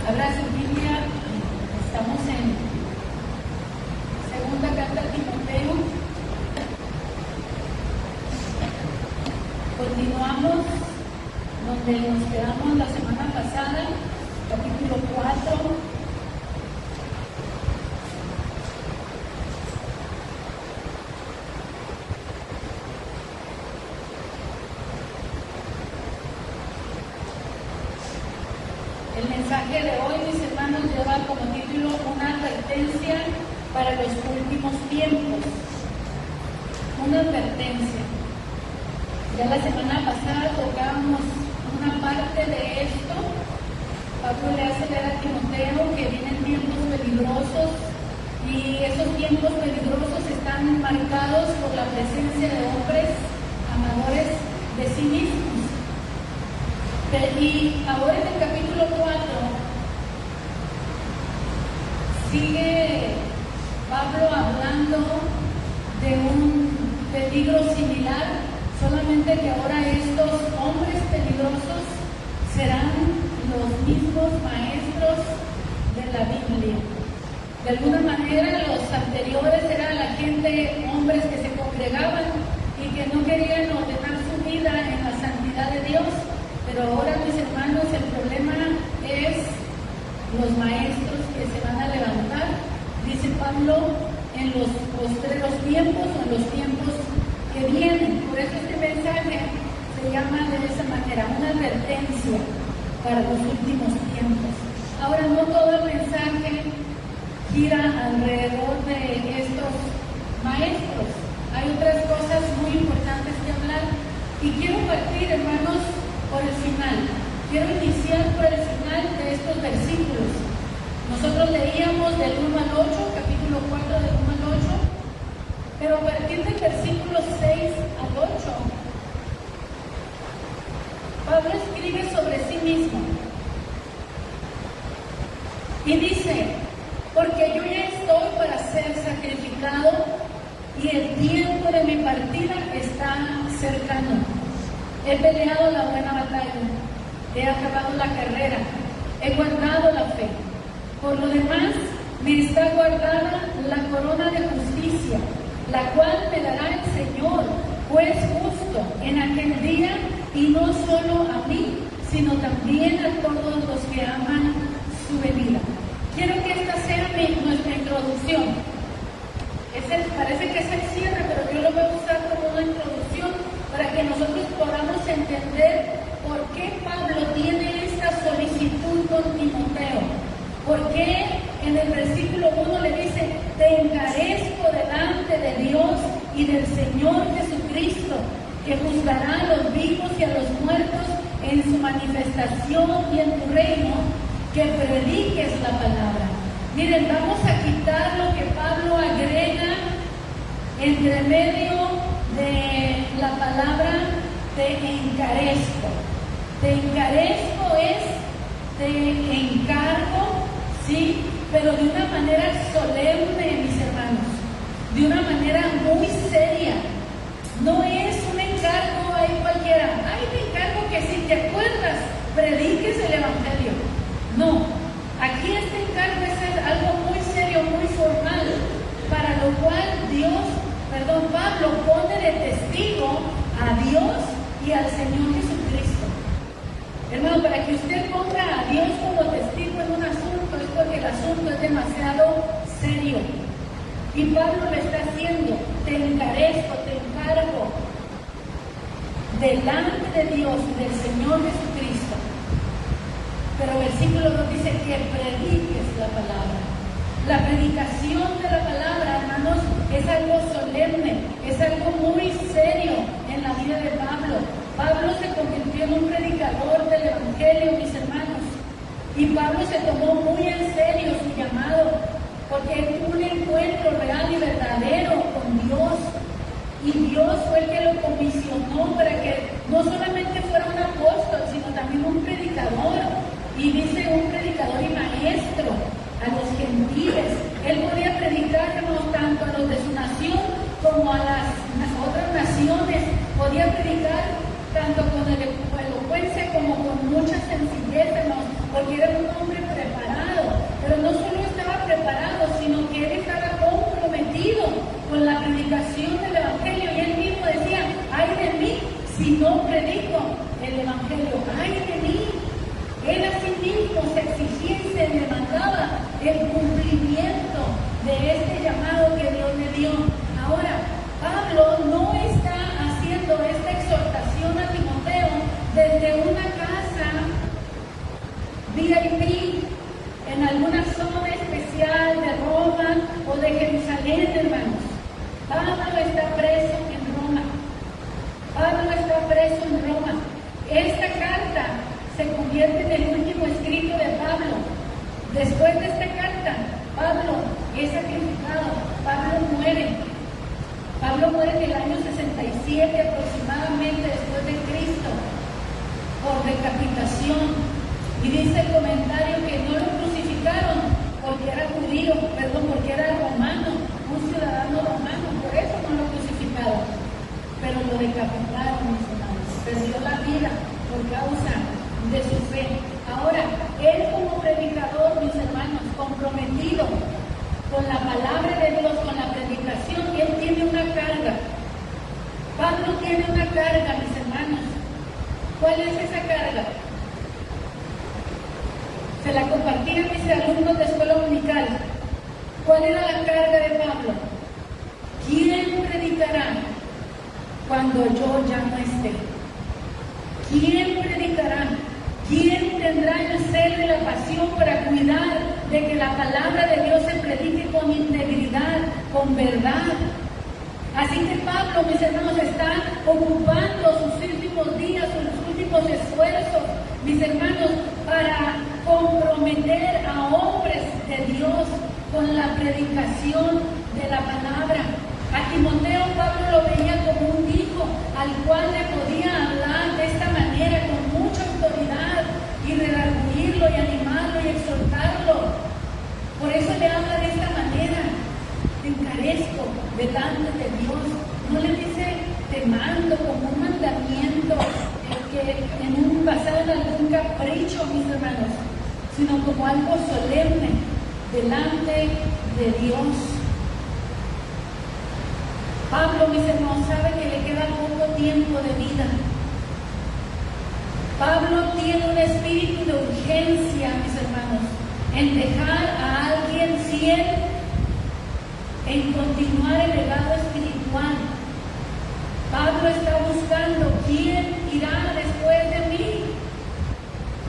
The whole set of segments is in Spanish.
Abra su Biblia, estamos en segunda carta a Timoteo. Continuamos donde nos quedamos la semana pasada, capítulo 4. El mensaje de hoy, mis hermanos, lleva como título una advertencia para los últimos tiempos. Una advertencia. Ya la semana pasada tocamos una parte de esto. Pablo le hace ver a Timoteo que vienen tiempos peligrosos y esos tiempos peligrosos están marcados por la presencia de hombres amadores de sí mismos. Y ahora en el capítulo 4 sigue Pablo hablando de un peligro similar, solamente que ahora estos hombres peligrosos serán los mismos maestros de la Biblia. De alguna manera los anteriores eran la gente, hombres que se congregaban y que no querían ordenar su vida en la santidad de Dios. Pero ahora, mis hermanos, el problema es los maestros que se van a levantar, dice Pablo, en los postreros tiempos o en los tiempos que vienen. Por eso este mensaje se llama de esa manera, una advertencia para los últimos tiempos. Ahora, no todo el mensaje gira alrededor de estos maestros. Hay otras cosas muy importantes que hablar. Y quiero partir, hermanos, por el final. Quiero iniciar por el final de estos versículos. Nosotros leíamos del 1 al 8, capítulo 4 del 1 al 8, pero a partir del versículo 6 al 8, Pablo escribe sobre sí mismo y dice: porque yo ya estoy para ser sacrificado y el tiempo de mi partida está cercano. He peleado la buena batalla, he acabado la carrera, he guardado la fe. Por lo demás, me está guardada la corona de justicia, la cual me dará el Señor, juez justo, en aquel día, y no solo a mí, sino también a todos los que aman su venida. Quiero que esta sea nuestra introducción. Parece que es el cierre, pero yo lo voy a usar como una introducción para que nosotros podamos entender por qué Pablo tiene esta solicitud con Timoteo. ¿Por qué en el versículo 1 le dice: te encarezco delante de Dios y del Señor Jesucristo, que juzgará a los vivos y a los muertos en su manifestación y en tu reino, que prediques la palabra? Miren, vamos a quitar lo que Pablo agrega entre medio de la palabra te encarezco. Te encarezco es te encargo, sí, pero de una manera solemne, mis hermanos, de una manera muy seria. No es un encargo ahí cualquiera. Ay, te encargo que si te acuerdas, prediques el Evangelio. No, aquí este encargo es algo muy serio, muy formal, para lo cual Pablo pone de testigo a Dios y al Señor Jesucristo. Hermano, para que usted ponga a Dios como testigo en un asunto es porque el asunto es demasiado serio. Y Pablo le está haciendo: te encarezco, te encargo, delante de Dios y del Señor Jesucristo. Pero versículo 2 dice que prediques la palabra. La predicación de la palabra, hermanos, es algo solemne, es algo muy serio en la vida de Pablo. Pablo se convirtió en un predicador del Evangelio, mis hermanos. Y Pablo se tomó muy en serio su llamado, porque tuvo un encuentro real y verdadero con Dios. Y Dios fue el que lo comisionó para que no solamente fuera un apóstol, sino también un predicador. Y dice un predicador y maestro a los gentiles. Él podía predicarnos tanto a los de su nación como a las otras naciones. Podía predicar tanto con elocuencia como con mucha sencillez, porque era un hombre preparado él a sí mismo se exigía y se demandaba el cumplimiento de este llamado que Dios le dio. Ahora, Pablo no está haciendo esta exhortación a Timoteo desde una casa VIP en alguna zona especial de Roma o de Jerusalén, hermanos. Pablo está preso en Roma. Pablo está preso en Roma. Esta carta se convierte en el último escrito de Pablo. Después de esta carta, Pablo es sacrificado. Pablo muere. Pablo muere en el año 67 aproximadamente después de Cristo por decapitación. Y dice el comentario que no lo crucificaron porque era judío, porque era romano, un ciudadano romano, por eso no lo crucificaron. Pero lo decapitaron, mis hermanos. Perdió la vida por causa de su fe. Ahora, él como predicador, mis hermanos, comprometido con la palabra de Dios, con la predicación, él tiene una carga. Pablo tiene una carga, mis hermanos. ¿Cuál es esa carga? Se la compartí a mis alumnos de escuela dominical. ¿Cuál era la carga de Pablo? ¿Quién predicará cuando yo ya no esté? ¿Quién predicará? ¿Quién tendrá el celo y la pasión para cuidar de que la palabra de Dios se predique con integridad, con verdad? Así que Pablo, mis hermanos, está ocupando sus últimos días, sus últimos esfuerzos, mis hermanos, para comprometer a hombres de Dios con la predicación de la palabra. A Timoteo Pablo lo veía como un hijo al cual le podía hablar de esta manera con mucha autoridad y redarguirlo y animarlo y exhortarlo. Por eso le habla de esta manera: te encarezco delante de Dios. No le dice te mando como un mandamiento basado en algún capricho, mis hermanos, sino como algo solemne delante de Dios. Pablo, mis hermanos, sabe que le queda poco tiempo de vida. Pablo tiene un espíritu de urgencia, mis hermanos, en dejar a alguien fiel, en continuar el legado espiritual. Pablo está buscando quién irá después de mí,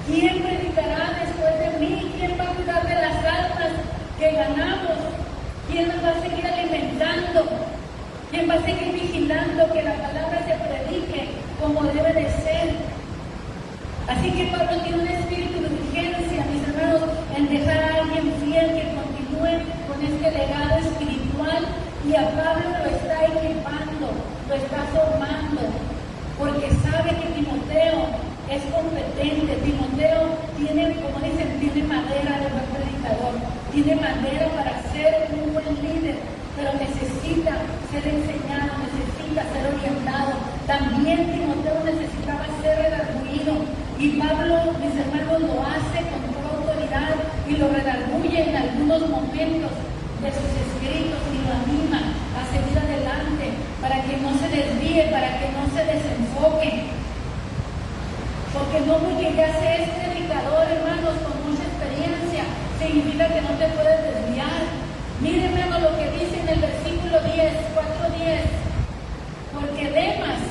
quién predicará después de mí, quién va a cuidar de las almas que ganamos, quién nos va a seguir alimentando, quién va a seguir vigilando que la palabra se predique como debe de ser. Así que Pablo tiene un espíritu de urgencia, mis hermanos, en dejar a alguien fiel que continúe con este legado espiritual, y a Pablo lo está equipando, lo está formando, porque sabe que Timoteo es competente. Timoteo tiene, como dicen, tiene madera de buen predicador, tiene madera para ser un buen líder, pero necesita ser enseñado, necesita ser orientado. También Timoteo necesitaba ser redarguido, y Pablo, mis hermanos, lo hace con toda autoridad y lo redarguye en algunos momentos de sus escritos y lo anima a seguir adelante para que no se desvíe, para que no se desenfoque. Porque no porque ya seas predicador, hermanos, con mucha experiencia, significa que no te puedes desviar. Miren, hermanos, lo que dice en el versículo 10, 4:10. Porque Demas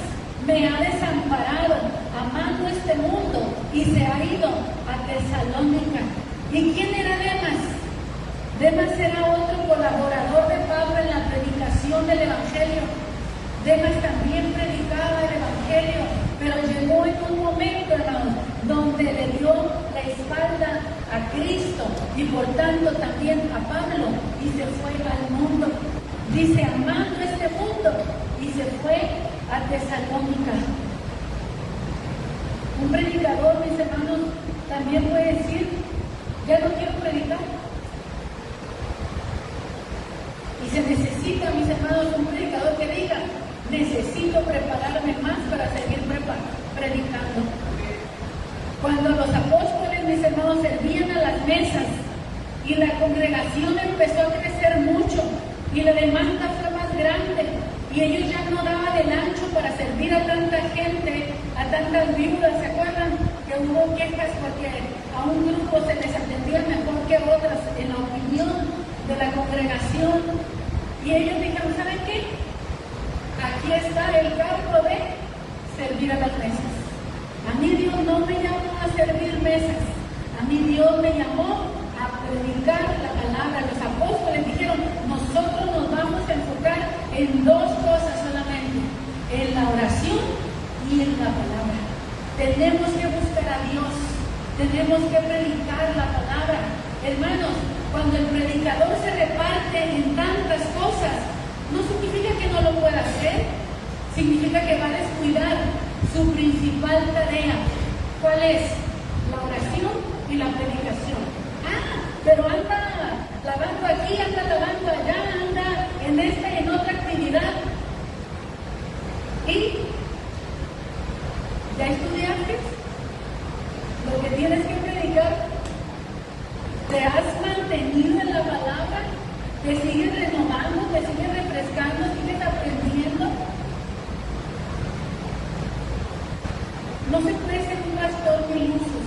me ha desamparado, amando este mundo, y se ha ido a Tesalónica. ¿Y quién era Demas? Demas era otro colaborador de Pablo en la predicación del Evangelio. Demas también predicaba el Evangelio, pero llegó en un momento, hermanos, donde le dio la espalda a Cristo y por tanto también a Pablo, y se fue al mundo. Dice, amando este mundo, y se fue a Tesalónica. Un predicador, mis hermanos, también puede decir, ya no quiero predicar. Y se necesita, mis hermanos, un predicador que diga, necesito prepararme más para seguir predicando. Cuando los apóstoles, mis hermanos, servían a las mesas y la congregación empezó a crecer mucho y la demanda fue más grande y ellos ya no daban el ancho para servir a tanta gente, a tantas viudas. ¿Se acuerdan que que hubo quejas porque a un grupo se les atendía mejor que otras en la opinión de la congregación. Y ellos dijeron, ¿saben qué? Aquí está el cargo de servir a las mesas. A mí Dios no me llamó a servir mesas. A mí Dios me llamó a predicar la palabra. Los apóstoles dijeron, nosotros nos vamos a enfocar en dos cosas solamente, en la oración y en la palabra. Tenemos que buscar a Dios, tenemos que predicar la palabra. Hermanos, cuando el predicador se reparte en tantas cosas, no significa que no lo pueda hacer, significa que va a descuidar su principal tarea. ¿Cuál es? La oración y la predicación. Pero anda lavando aquí, anda lavando allá, anda en esta y en otra actividad. ¿Y ya estudiaste lo que tienes que predicar? ¿Te has mantenido en la palabra? ¿Te sigues renovando? ¿Te sigues refrescando? ¿Sigues aprendiendo? No se puede ser un pastor muy iluso.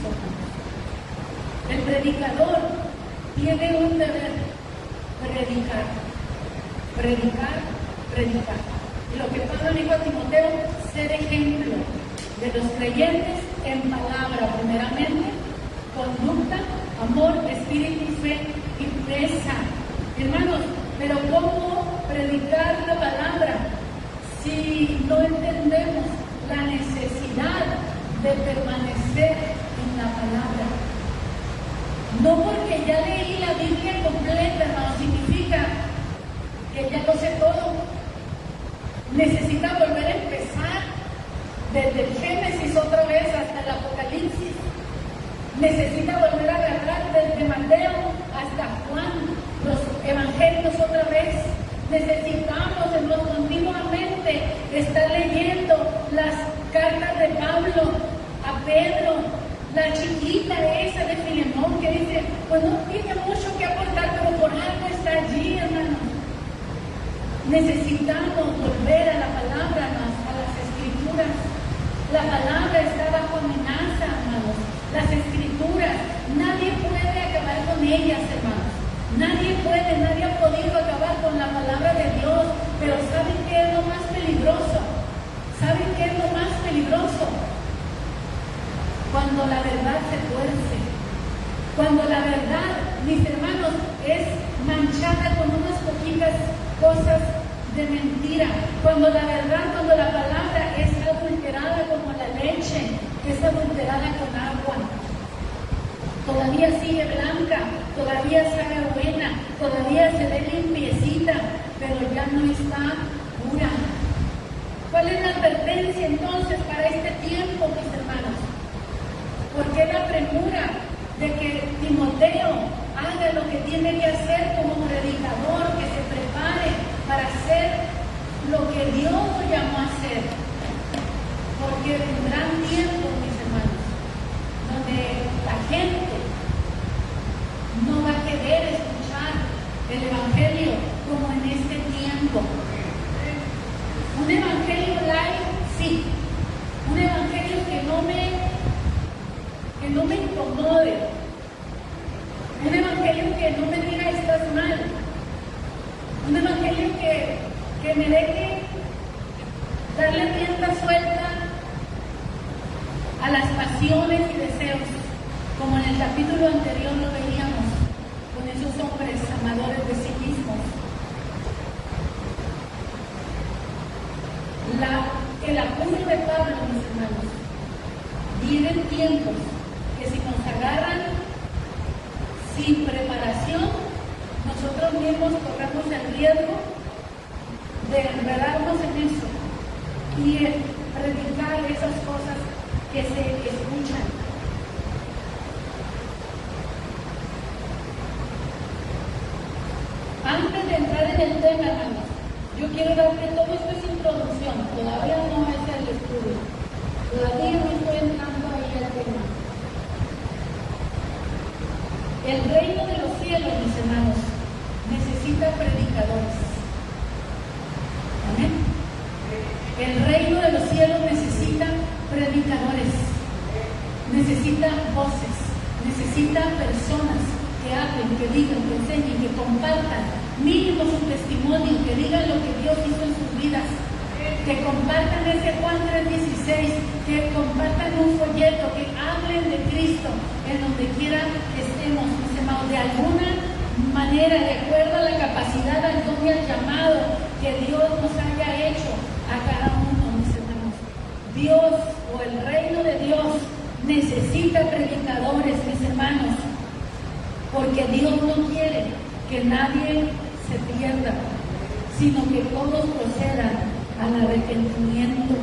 El predicador tiene un deber: predicar, predicar, predicar. Y lo que Pablo dijo a Timoteo, ser ejemplo de los creyentes en palabra, primeramente, conducta, amor, espíritu y fe y pureza. Hermanos, pero ¿cómo predicar la palabra si no entendemos la necesidad de permanecer en la palabra? No porque ya leí la Biblia completa, no significa que ya lo sé todo. Necesita volver a empezar desde el Génesis otra vez hasta el Apocalipsis. Necesita volver a agarrar desde Mateo hasta Juan, los evangelios otra vez. Necesitamos continuamente estar leyendo las cartas de Pablo a Pedro, la chiquita esa de Filemón que dice, pues no tiene mucho que aportar, pero por algo está allí, hermanos. Necesitamos volver a la palabra, a las escrituras. La palabra está bajo amenaza, hermanos. Las escrituras, nadie puede acabar con ellas, hermanos. Nadie ha podido acabar con la palabra de Dios. Pero ¿saben qué es lo más peligroso? ¿Saben qué es lo más peligroso? Cuando la verdad se tuerce. Cuando la verdad, mis hermanos, es manchada con unas poquitas cosas de mentira. Cuando la verdad, cuando la palabra es adulterada como la leche, es adulterada con agua. Todavía sigue blanca, todavía sabe buena, todavía se ve limpiecita, pero ya no está pura. ¿Cuál es la advertencia entonces para este tiempo, mis hermanos? ¿Por qué la premura de que Timoteo haga lo que tiene que hacer como predicador, que se prepare para hacer lo que Dios lo llamó a hacer? Porque vendrán tiempos, mis hermanos, donde la gente no va a querer escuchar el evangelio como en este tiempo. Un evangelio light, sí. Un evangelio que no me incomode. Un evangelio que no me diga estás mal. Un evangelio que me deje darle rienda suelta a las pasiones y deseos, como en el capítulo anterior lo veíamos, con esos hombres amadores de sí mismos. El apuro de Pablo, mis hermanos, vienen tiempos que si nos agarran sin preparación, nosotros mismos corremos el riesgo de enredarnos en eso y en predicar esas cosas que se escuchan. Antes de entrar en el tema, hermanos, yo quiero darte todo esto es introducción, todavía no es el estudio, todavía no estoy entrando ahí al tema. El reino de los cielos, mis hermanos, necesita predicadores. Amén. El reino de los cielos necesita predicadores. necesita voces, necesita personas que hablen, que digan, que enseñen, que compartan, mínimo su testimonio, que digan lo que Dios hizo en sus vidas, que compartan ese Juan 3:16, que compartan un folleto, que hablen de Cristo en donde quiera que estemos, mis hermanos, de alguna manera, de acuerdo a la capacidad, al don y al llamado que Dios nos haya hecho a cada uno, mis hermanos. Dios o el reino de Dios necesita predicadores, mis hermanos, porque Dios no quiere que nadie se pierda, sino que todos procedan al arrepentimiento.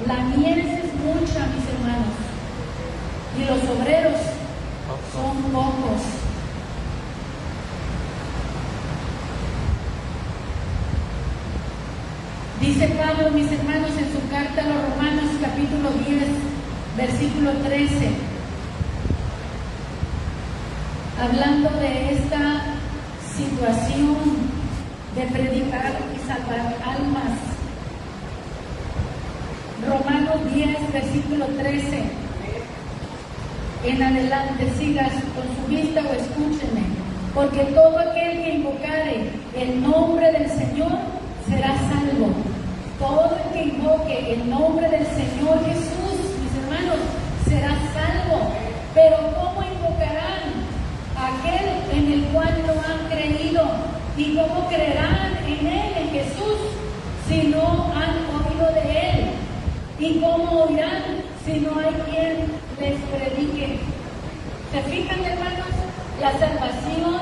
La mies es mucha, mis hermanos, y los obreros son pocos. Dice Pablo, mis hermanos, en su carta a los Romanos, capítulo 10, versículo 13, hablando de esta situación de predicar y salvar almas. Romanos 10, versículo 13. En adelante, sigas con su vista o escúcheme. Porque todo aquel que invocare el nombre del Señor será salvo. Todo el que invoque el nombre del Señor Jesús, mis hermanos, será salvo. Pero ¿cómo invocarán aquel en el cual no han creído? ¿Y cómo creerán en Él, en Jesús, si no han oído de Él? ¿Y cómo oirán si no hay quien les predique? ¿Se fijan, hermanos? La salvación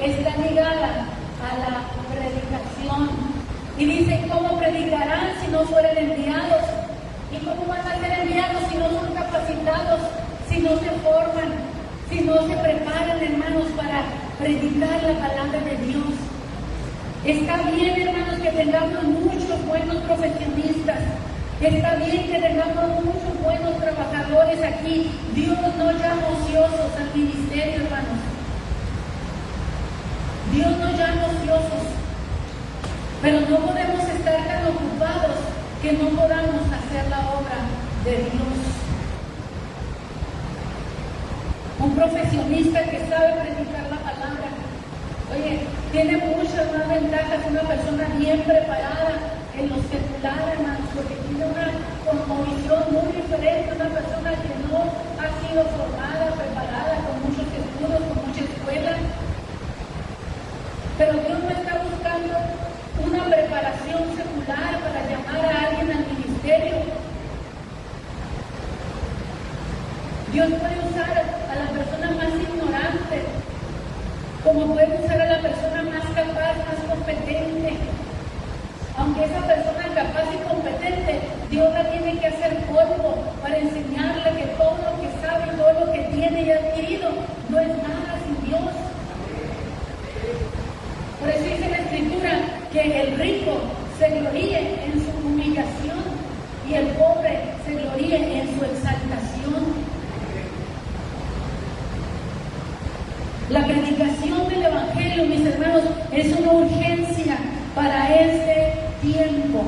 está ligada a la predicación. Y dice, ¿cómo predicarán si no fueren enviados? ¿Y cómo van a ser enviados si no son capacitados, si no se forman, si no se preparan, hermanos, para predicar la palabra de Dios? Está bien, hermanos, que tengamos muchos buenos profesionistas. Está bien que tengamos muchos buenos trabajadores aquí. Dios no llama ociosos al ministerio, hermanos. Dios no llama ociosos. Pero no podemos estar tan ocupados que no podamos hacer la obra de Dios. Un profesionista que sabe predicar la palabra, oye, tiene muchas más ventajas que una persona bien preparada en lo secular, hermanos, porque tiene una cosmovisión muy diferente a una persona que no ha sido formada, preparada, con muchos estudios, con mucha escuela. Pero Dios no está buscando una preparación secular para llamar a alguien al ministerio. Dios puede usar a la persona más ignorante, como puede usar a la persona más capaz, más competente. Aunque esa persona capaz y competente, Dios la tiene que hacer polvo para enseñarle que todo lo que sabe, todo lo que tiene y ha adquirido, no es nada sin Dios. Por eso dice la Escritura que el rico se gloríe en su humillación y el pobre se gloríe en su exaltación. La predicación del Evangelio, mis hermanos, es una urgencia para este tiempo.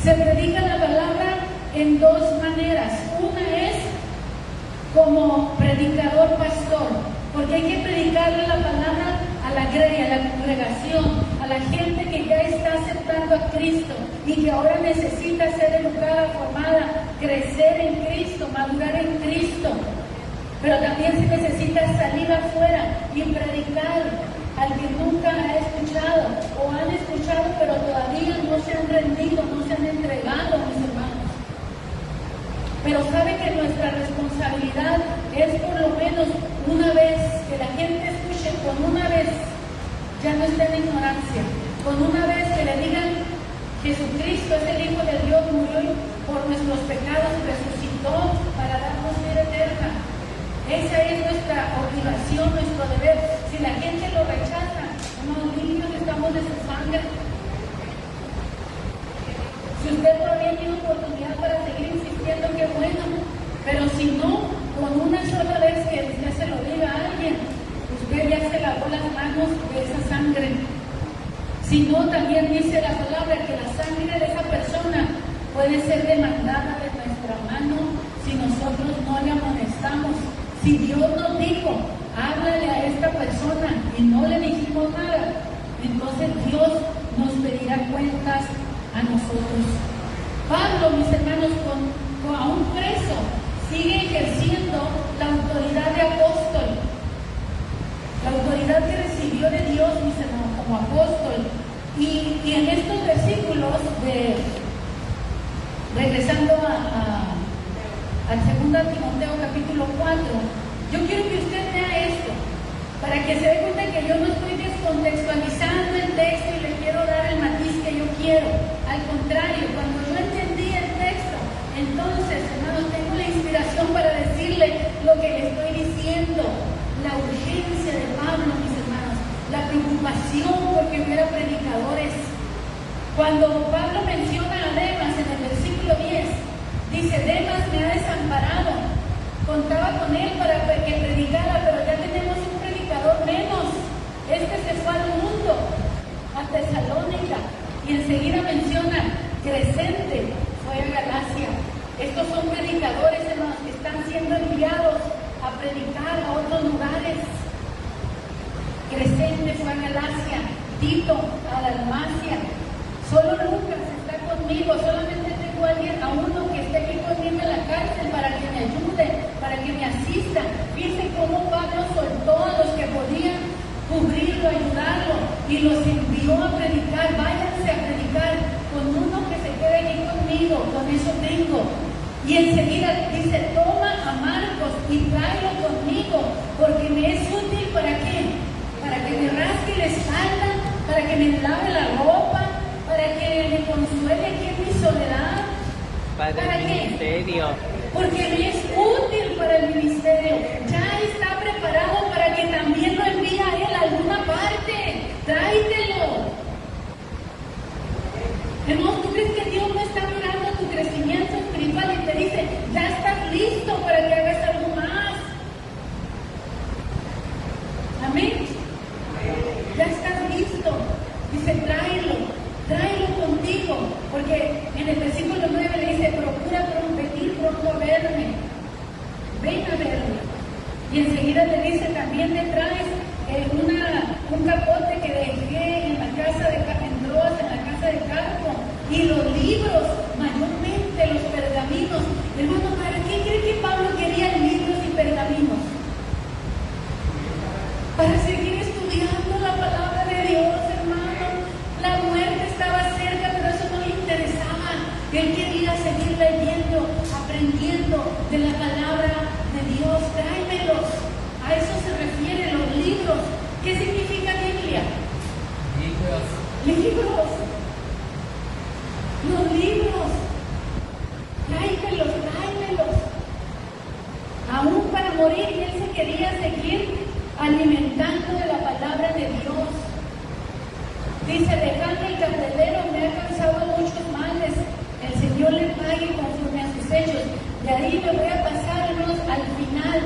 Se predica la palabra en dos maneras. Una es como predicador pastor, porque hay que predicarle la palabra a la grey, a la congregación, a la gente que ya está aceptando a Cristo y que ahora necesita ser educada, formada, crecer en Cristo, madurar en Cristo. Pero también se necesita salir afuera y predicar al que nunca ha escuchado o han escuchado pero todavía no se han rendido, no se han entregado, mis hermanos. Pero sabe que nuestra responsabilidad es por lo menos una vez que la gente escuche, con una vez ya no está en ignorancia, con una vez que le digan Jesucristo es el Hijo de Dios, murió por nuestros pecados, resucitó para darnos vida eterna. Esa es nuestra obligación, nuestro deber. Si la gente lo rechaza, unos niños estamos de su sangre. Si usted todavía tiene oportunidad para seguir insistiendo, qué bueno. Pero si no, con una sola vez que usted se lo diga a alguien, usted ya se lavó las manos de esa sangre. Si no, también dice la palabra que la sangre de esa persona puede ser demandada de nuestra mano si nosotros no le amonestamos. Si Dios nos dijo, háblale a esta persona y no le dijimos nada, entonces Dios nos pedirá cuentas a nosotros. Pablo, mis hermanos, a un preso, sigue ejerciendo la autoridad de apóstol, la autoridad que recibió de Dios, mis hermanos, como apóstol. Y en estos versículos, regresando al 2 Timoteo capítulo 4, yo quiero que usted vea esto, para que se dé cuenta que yo no estoy descontextualizando el texto y le quiero dar el matiz que yo quiero. Al contrario, cuando yo entendí el texto, entonces, hermanos, tengo la inspiración para decirle lo que le estoy diciendo, la urgencia de Pablo, mis hermanos, la preocupación porque hubiera predicadores. Cuando Pablo menciona a Demas en el versículo 10, dice, Demas me ha desamparado, contaba con él para que predicara, pero ya tenemos un predicador menos, este se fue al mundo, a Tesalónica, y enseguida menciona, Crescente fue a Galacia. Estos son predicadores, hermanos, que están siendo enviados a predicar a otros lugares. Crescente fue a Galacia, Tito a Dalmacia. Solo Lucas está conmigo, solamente tengo a uno que esté aquí conmigo en la cárcel para que me ayude, para que me asista. Fíjense cómo Pablo soltó a los que podían cubrirlo, ayudarlo, y los envió a predicar. Váyanse a predicar, con uno que se quede aquí conmigo, con eso tengo. Y enseguida dice, toma a Marcos y tráelo conmigo, porque me es útil. ¿Para qué? Para que me rasque la espalda, para que me lave la ropa, para que me consuele aquí en mi soledad. ¿Para qué? Porque me es útil para el ministerio. Ya está preparado para que también lo envíe a él a alguna parte. Tráetelo. Hermano, ¿tú crees que Dios no está mirando tu crecimiento espiritual y te dice, ya estás listo para que hagas algo más? Amén. Ya estás listo. Dice, tráelo contigo. Porque en el versículo 9 le dice, procura venir pronto a verme. Ven a verme. Y enseguida le dice, también te traes un capote que dejé en la casa de Carpo, y los libros, mayormente los pergaminos. Hermano, ¿para qué cree que Pablo quería libros y pergaminos? Para seguir estudiando la palabra de Dios, hermano. La muerte estaba cerca, pero eso no le interesaba. Él quería seguir leyendo, aprendiendo de la palabra de Dios. Tráemelos. A eso se refiere los libros. ¿Qué significa Biblia? Libros. Los libros. Tráemelos. Aún para morir, él se quería seguir alimentando de la palabra de Dios. Dice, dejando el carcelero me ha causado muchos males. El Señor le pague conforme a sus hechos. De ahí me voy a pasar, hermanos, al final,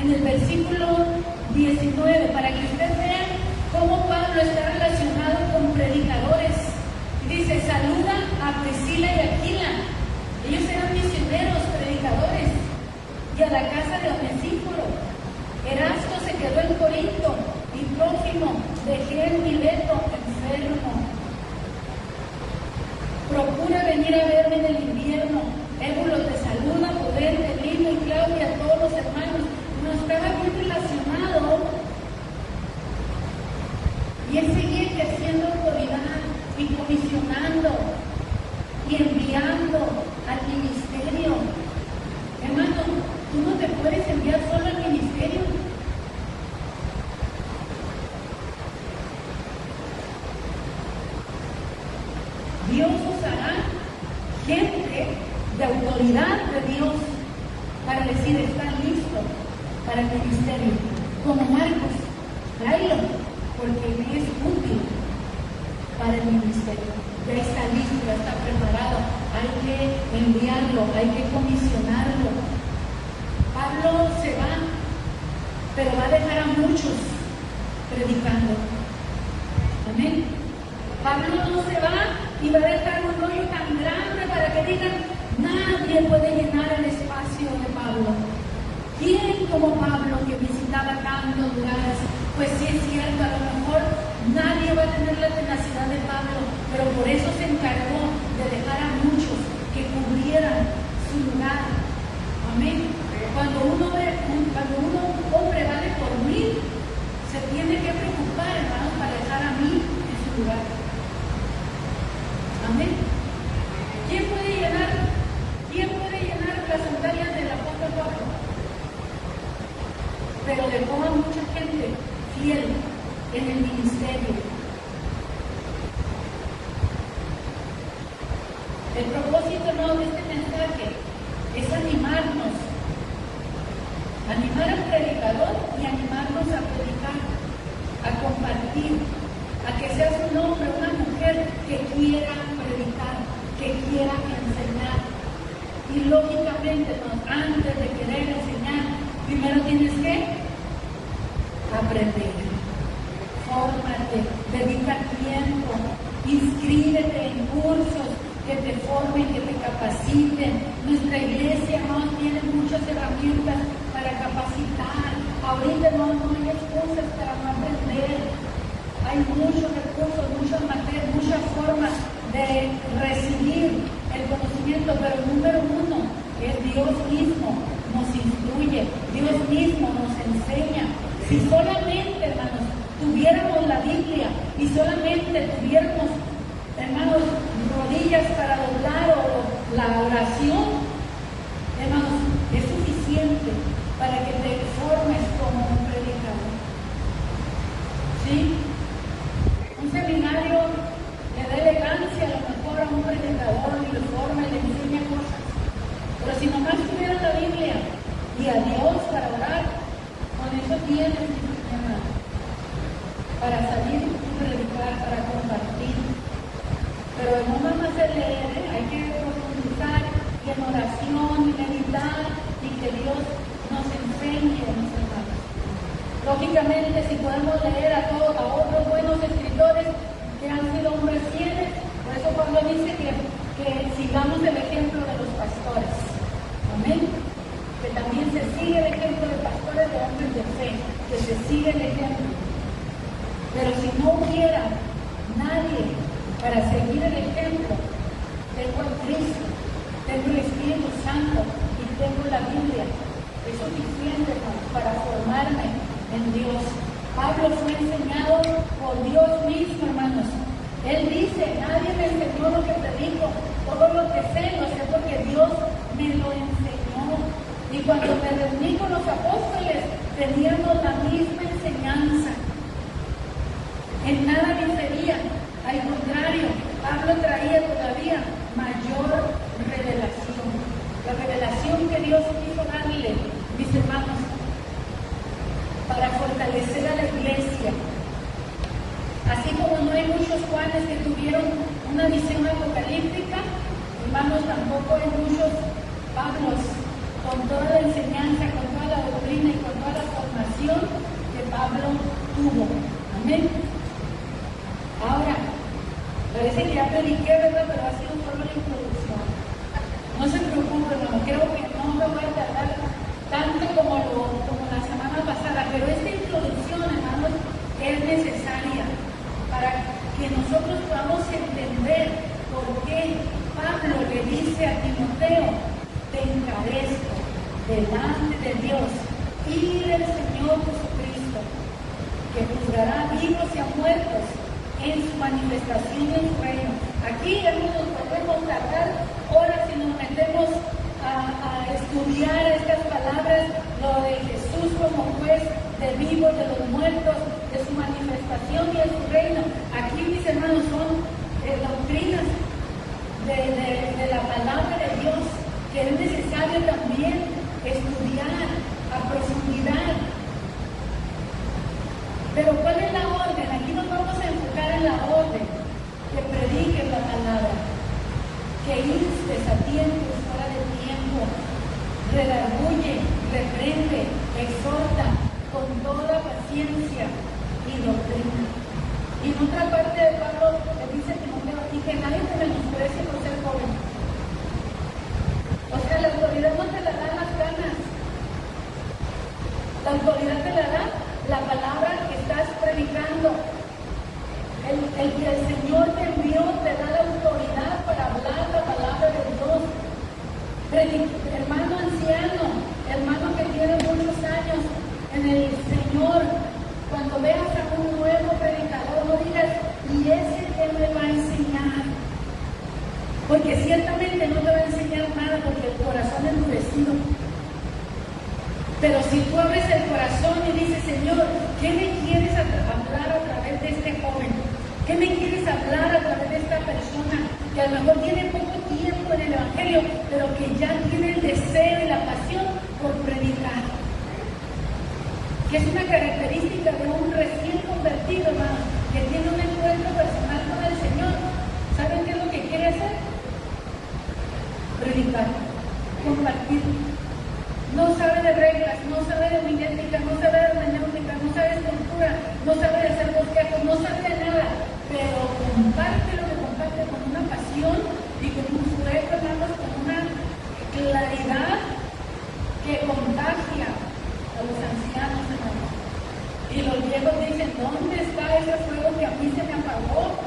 en el versículo 19, para que ustedes vean cómo Pablo está relacionado con predicadores. Dice, saluda a Priscila y Aquila. Ellos eran misioneros, predicadores. Y a la casa de Onesíforo. Erasto se quedó en Corinto, y Trófimo dejé en Mileto enfermo. Procura venir a verme en el invierno. Ébulo te saluda, Pudente, Lino y Claudia, todos los hermanos. No estaba muy relacionado. Y él seguía ejerciendo autoridad y comisionando y enviando al ministerio. Hermano, tú no te puedes enviar solo al ministerio. Dios usará gente de autoridad de Dios para decir, está listo para el ministerio. Como Marcos, tráelo, porque me es útil para el ministerio. Ya está listo, ya está preparado. Hay que enviarlo, hay que comisionarlo. Pablo se va, pero va a dejar a muchos predicando. Amén. Pablo no se va y va a dejar un rollo tan grande para que digan, nadie puede llenar el espacio sido de Pablo? ¿Quién como Pablo que visitaba tantos lugares? Pues sí es cierto, a lo mejor nadie va a tener la tenacidad de Pablo, pero por eso se encargó de dejar a muchos que cubrieran su lugar. Amén. Cuando un hombre vale por 1000, se tiene que preocupar, hermanos, para dejar a 1000 en su lugar. Amén. ¿Quién puede llenar las sandalias del apóstol Pablo? Pero dejó a mucha gente fiel en el ministerio. El propósito de este mensaje es animarnos, animar al predicador y animarnos a predicar, a compartir, a que seas un hombre o una mujer que quiera predicar, que quiera enseñar. Y lógicamente, antes de querer enseñar, primero tienes que aprender. Fórmate, dedica tiempo, inscríbete en cursos que te formen, que te capaciten. Nuestra iglesia no tiene muchas herramientas para capacitar. Ahorita no hay excusas para no aprender. Hay muchos recursos, muchas materias, muchas formas de recibir el conocimiento, pero el número uno es Dios mismo nos instruye, Dios mismo nos enseña. Si solamente, hermanos, tuviéramos la Biblia y solamente tuviéramos, hermanos, rodillas para doblar o la oración, hermanos, es suficiente para que te formes como un predicador. ¿Sí? Un seminario le da elegancia a lo mejor a un predicador y le forma y le enseña cosas. Pero si nomás tuviera la Biblia y a Dios para orar, con eso tienes, hermano, para salir y predicar, para compartir. Pero no nada más de leer, hay que profundizar y en oración y meditar y que Dios nos enseñe, mis hermanos. Lógicamente, si podemos leer a otros buenos escritores que han sido hombres fieles, por eso Pablo dice que sigamos el ejemplo de los pastores. Amén. Que también se sigue el ejemplo de pastores, de hombres de fe, que se sigue el ejemplo. Pero si no hubiera nadie para seguir el ejemplo, tengo a Cristo, tengo el Espíritu Santo y tengo la Biblia. Es suficiente para formarme en Dios. Pablo fue enseñado por Dios mismo, hermanos. Él dice, nadie me enseñó lo que predico, todo lo que sé, lo sé porque Dios me lo enseñó. Y cuando me reuní con los apóstoles, teníamos la misma enseñanza. En nada difería, al contrario, Pablo traía todavía mayor revelación. La revelación que Dios quiso darle, mis hermanos, para fortalecer a la iglesia. Así como no hay muchos Juanes que tuvieron una visión apocalíptica, hermanos, tampoco hay muchos Pablos con toda la enseñanza, con toda la doctrina y con toda la formación que Pablo tuvo. Amén. Ahora, parece que ya prediqué, ¿verdad? Pero ha sido solo la introducción. No se preocupen, hermano, creo que no me voy a tardar tanto como la semana pasada, pero esta introducción, hermanos, es necesaria para que nosotros podamos entender por qué Pablo le dice a Timoteo, te encarezco delante de Dios y del Señor Jesucristo, que juzgará vivos y a muertos en su manifestación en su reino. Aquí, hermanos, podemos tardar horas si nos metemos a estudiar estas palabras, lo de Jesús como juez de vivos, de los muertos, de su manifestación y de su reino. Aquí, mis hermanos, son doctrinas de la palabra de Dios que es necesario también estudiar a profundidad. Pero ¿cuál es la orden? Aquí nos vamos a enfocar en la orden, que prediques la palabra, que instes a tiempo y fuera de tiempo, redarguye, reprende, exhorta con toda paciencia y doctrina. Y en otra parte de Pablo le dice a Timoteo, y que nadie te menosprecie por ser joven. O sea, la autoridad no te la dan las palabra que estás predicando. El que el Señor te envió te da la autoridad para hablar la palabra de Dios. Hermano anciano, hermano que tiene muchos años en el Señor, cuando veas a un nuevo predicador, no digas, ¿y ese que me va a enseñar? Porque ciertamente no te va a enseñar nada porque el corazón es endurecido. Pero si tú abres el corazón y dices, Señor, ¿qué me quieres hablar a través de este joven? ¿Qué me quieres hablar a través de esta persona que a lo mejor tiene poco tiempo en el Evangelio, pero que ya tiene el deseo y la pasión por predicar? Que es una característica de un recién convertido, hermano, que tiene un encuentro personal con el Señor. ¿Saben qué es lo que quiere hacer? Predicar, compartir. No sabe de reglas, no sabe de homilética, no sabe de hermenéutica, no sabe de estructura, no sabe de hacer bosquejos, no sabe de nada, pero comparte lo que comparte con una pasión y con un fuego, hermanos, con una claridad que contagia a los ancianos, hermanos. Y los viejos dicen, ¿dónde está ese fuego que a mí se me apagó?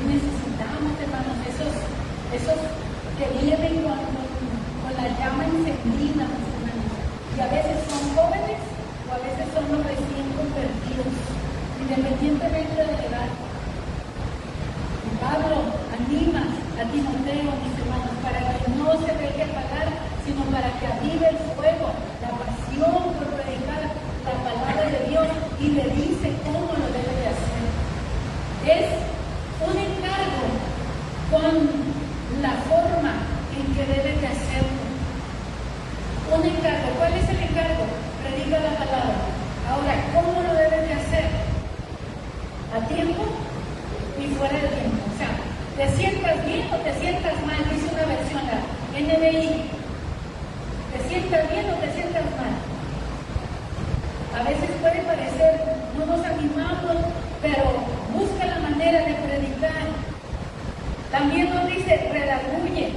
Necesitamos, hermanos, esos que vienen con la llama encendida, hermanos. Y a veces son jóvenes o a veces son los recién convertidos, independientemente de la edad. Y Pablo anima a Timoteo, mis hermanos, para que no se deje apagar, sino para que avive el fuego, la pasión por predicar la palabra de Dios, y le dice cómo lo debe de hacer. Es un encargo con la forma en que debe de hacerlo. Un encargo. ¿Cuál es el encargo? Predica la palabra. Ahora, ¿cómo lo debe de hacer? A tiempo y fuera de tiempo. O sea, ¿te sientas bien o te sientas mal? Dice una versión, la NBI. ¿Te sientas bien o te sientas mal? A veces puede parecer, no nos animamos, pero busca la manera de predicar. También nos dice, redarguye,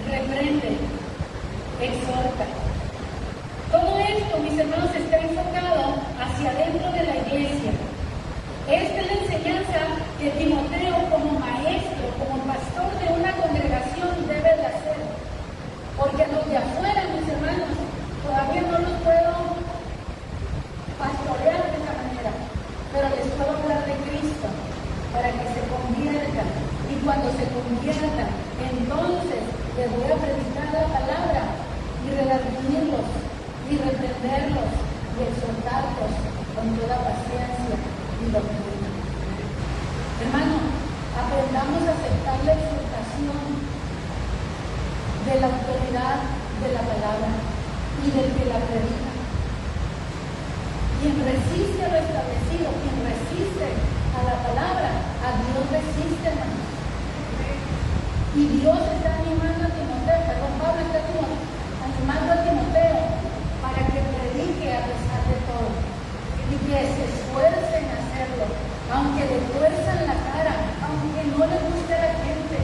reprende, exhorta. Todo esto, mis hermanos, está enfocado hacia adentro de la iglesia. Esta es la enseñanza que Timoteo, como maestro, como pastor de una congregación, debe de hacer. Porque los de afuera, mis hermanos, todavía no los puedo pastorear de esa manera, pero les puedo hablar de Cristo para que se conviertan. Y cuando se conviertan, entonces les voy a predicar la palabra y redarguirlos y reprenderlos y exhortarlos con toda paciencia y doctrina. Hermano, aprendamos a aceptar la exhortación de la autoridad de la palabra y del que la predica. Quien resiste a lo establecido, quien resiste a la palabra, a Dios resiste, hermano. Y Dios está animando a Timoteo, perdón, Pablo está animando a Timoteo para que predique a pesar de todo y que se esfuercen en hacerlo, aunque le tuerzan la cara, aunque no le guste a la gente,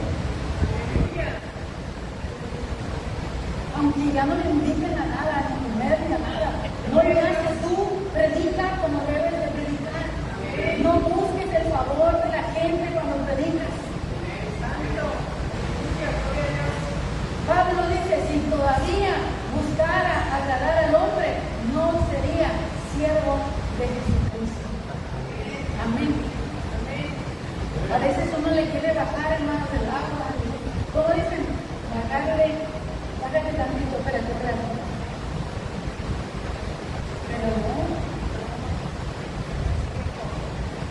aunque ya no le inviten a nada, ni comer ni a nada, no le hagas tú, predica como debes de predicar. No busques el favor de la gente cuando predicas. Pablo dice, si todavía buscara agradar al hombre, no sería siervo de Jesucristo. Amén. A veces uno le quiere bajar, hermanos, el agua. ¿Cómo dicen? Bájale tantito, espérate. Pero no.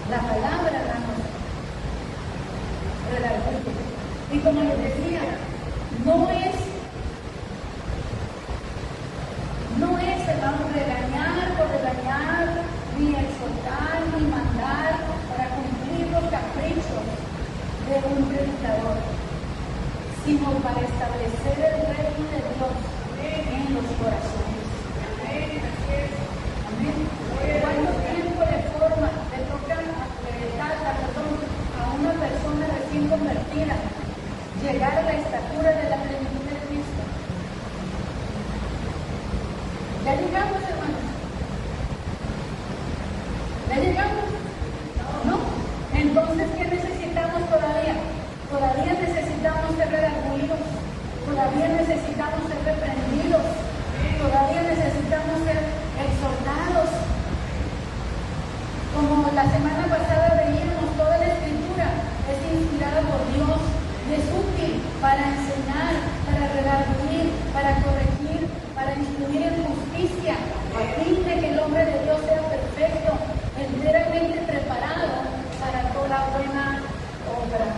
La palabra, hermanos, redarguye. Y como les decía, no es, hermano, regañar por regañar, ni exhortar, ni mandar para cumplir los caprichos de un predicador, sino para establecer el reino de Dios en los corazones. Amén. ¿Cuánto tiempo le toca a una persona recién convertida llegar a la estatura de la plenitud de Cristo? Ya llegamos, hermanos. todavía necesitamos ser reprendidos, todavía necesitamos ser exhortados. Como la semana pasada veíamos, toda la Escritura es inspirada por Dios y es útil para enseñar, para redarguir, para corregir, para instruir en justicia, a fin de que el hombre de Dios sea perfecto, enteramente preparado para toda buena obra.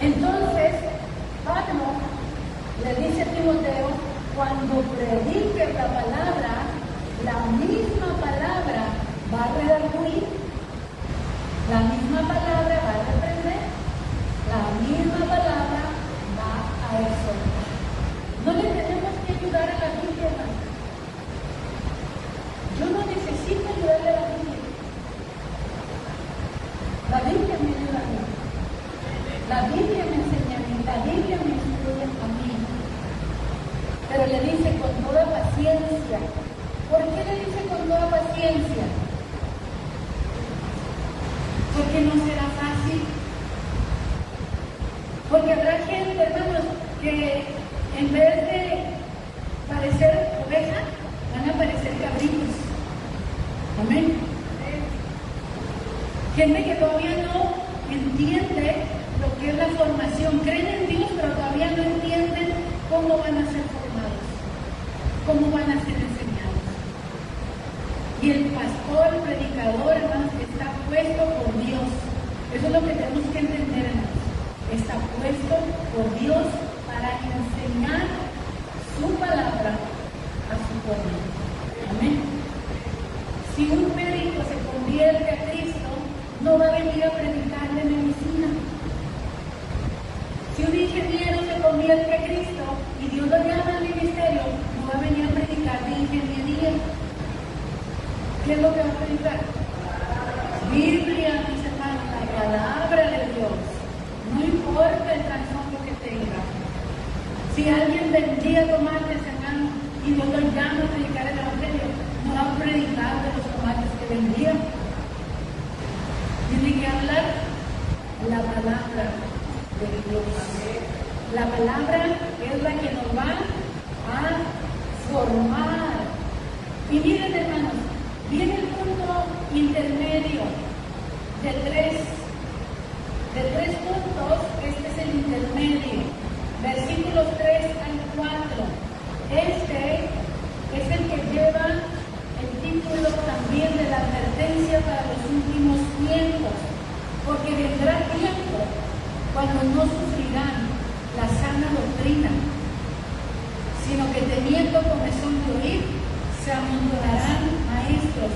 Entonces, Pablo le dice a Timoteo, cuando prediques la palabra, la misma palabra va a redarguir, la misma palabra va a reprender, la misma palabra va a exhortar. No le tenemos que ayudar a la Biblia, hermano. Yo no necesito ayudarle a la Biblia. La Biblia me ayuda a mí. La Biblia me enseña a mí. La Biblia me instruye a mí. Pero le dice con toda paciencia. ¿Por qué le dice con toda paciencia? Porque no será fácil. Porque habrá gente, hermanos, que en vez de parecer ovejas, van a parecer cabritos. Amén. Gente que todavía no entiende lo que es la formación. Creen en Dios, pero todavía no entienden cómo van a ser formados, cómo van a ser enseñados. Y el pastor, el predicador, hermanos, está puesto por Dios. Eso es lo que tenemos que entender, hermanos. Está puesto por Dios para enseñar su palabra a su pueblo. Amén. Si un médico se convierte a Cristo, no va a venir a predicarle medicina. Si un ingeniero se convierte a Cristo y Dios lo llama al ministerio, no va a venir a predicar de ingeniería. ¿Qué es lo que va a predicar? Biblia, mis hermanos, la palabra de Dios. No importa el trasfondo que tenga. Si alguien vendía tomates, hermano, y Dios lo llama a predicar el evangelio, no va a predicar de los tomates que vendía. Tiene que hablar la palabra de Dios. La palabra es la que nos va a formar. Y miren, hermanos, viene el punto intermedio de tres puntos. Este es el intermedio, versículos 3 al 4. Este es el que lleva el título también de la advertencia para los últimos tiempos, porque vendrá tiempo cuando no sufrirán la sana doctrina, sino que teniendo comezón de oír, se amontonarán maestros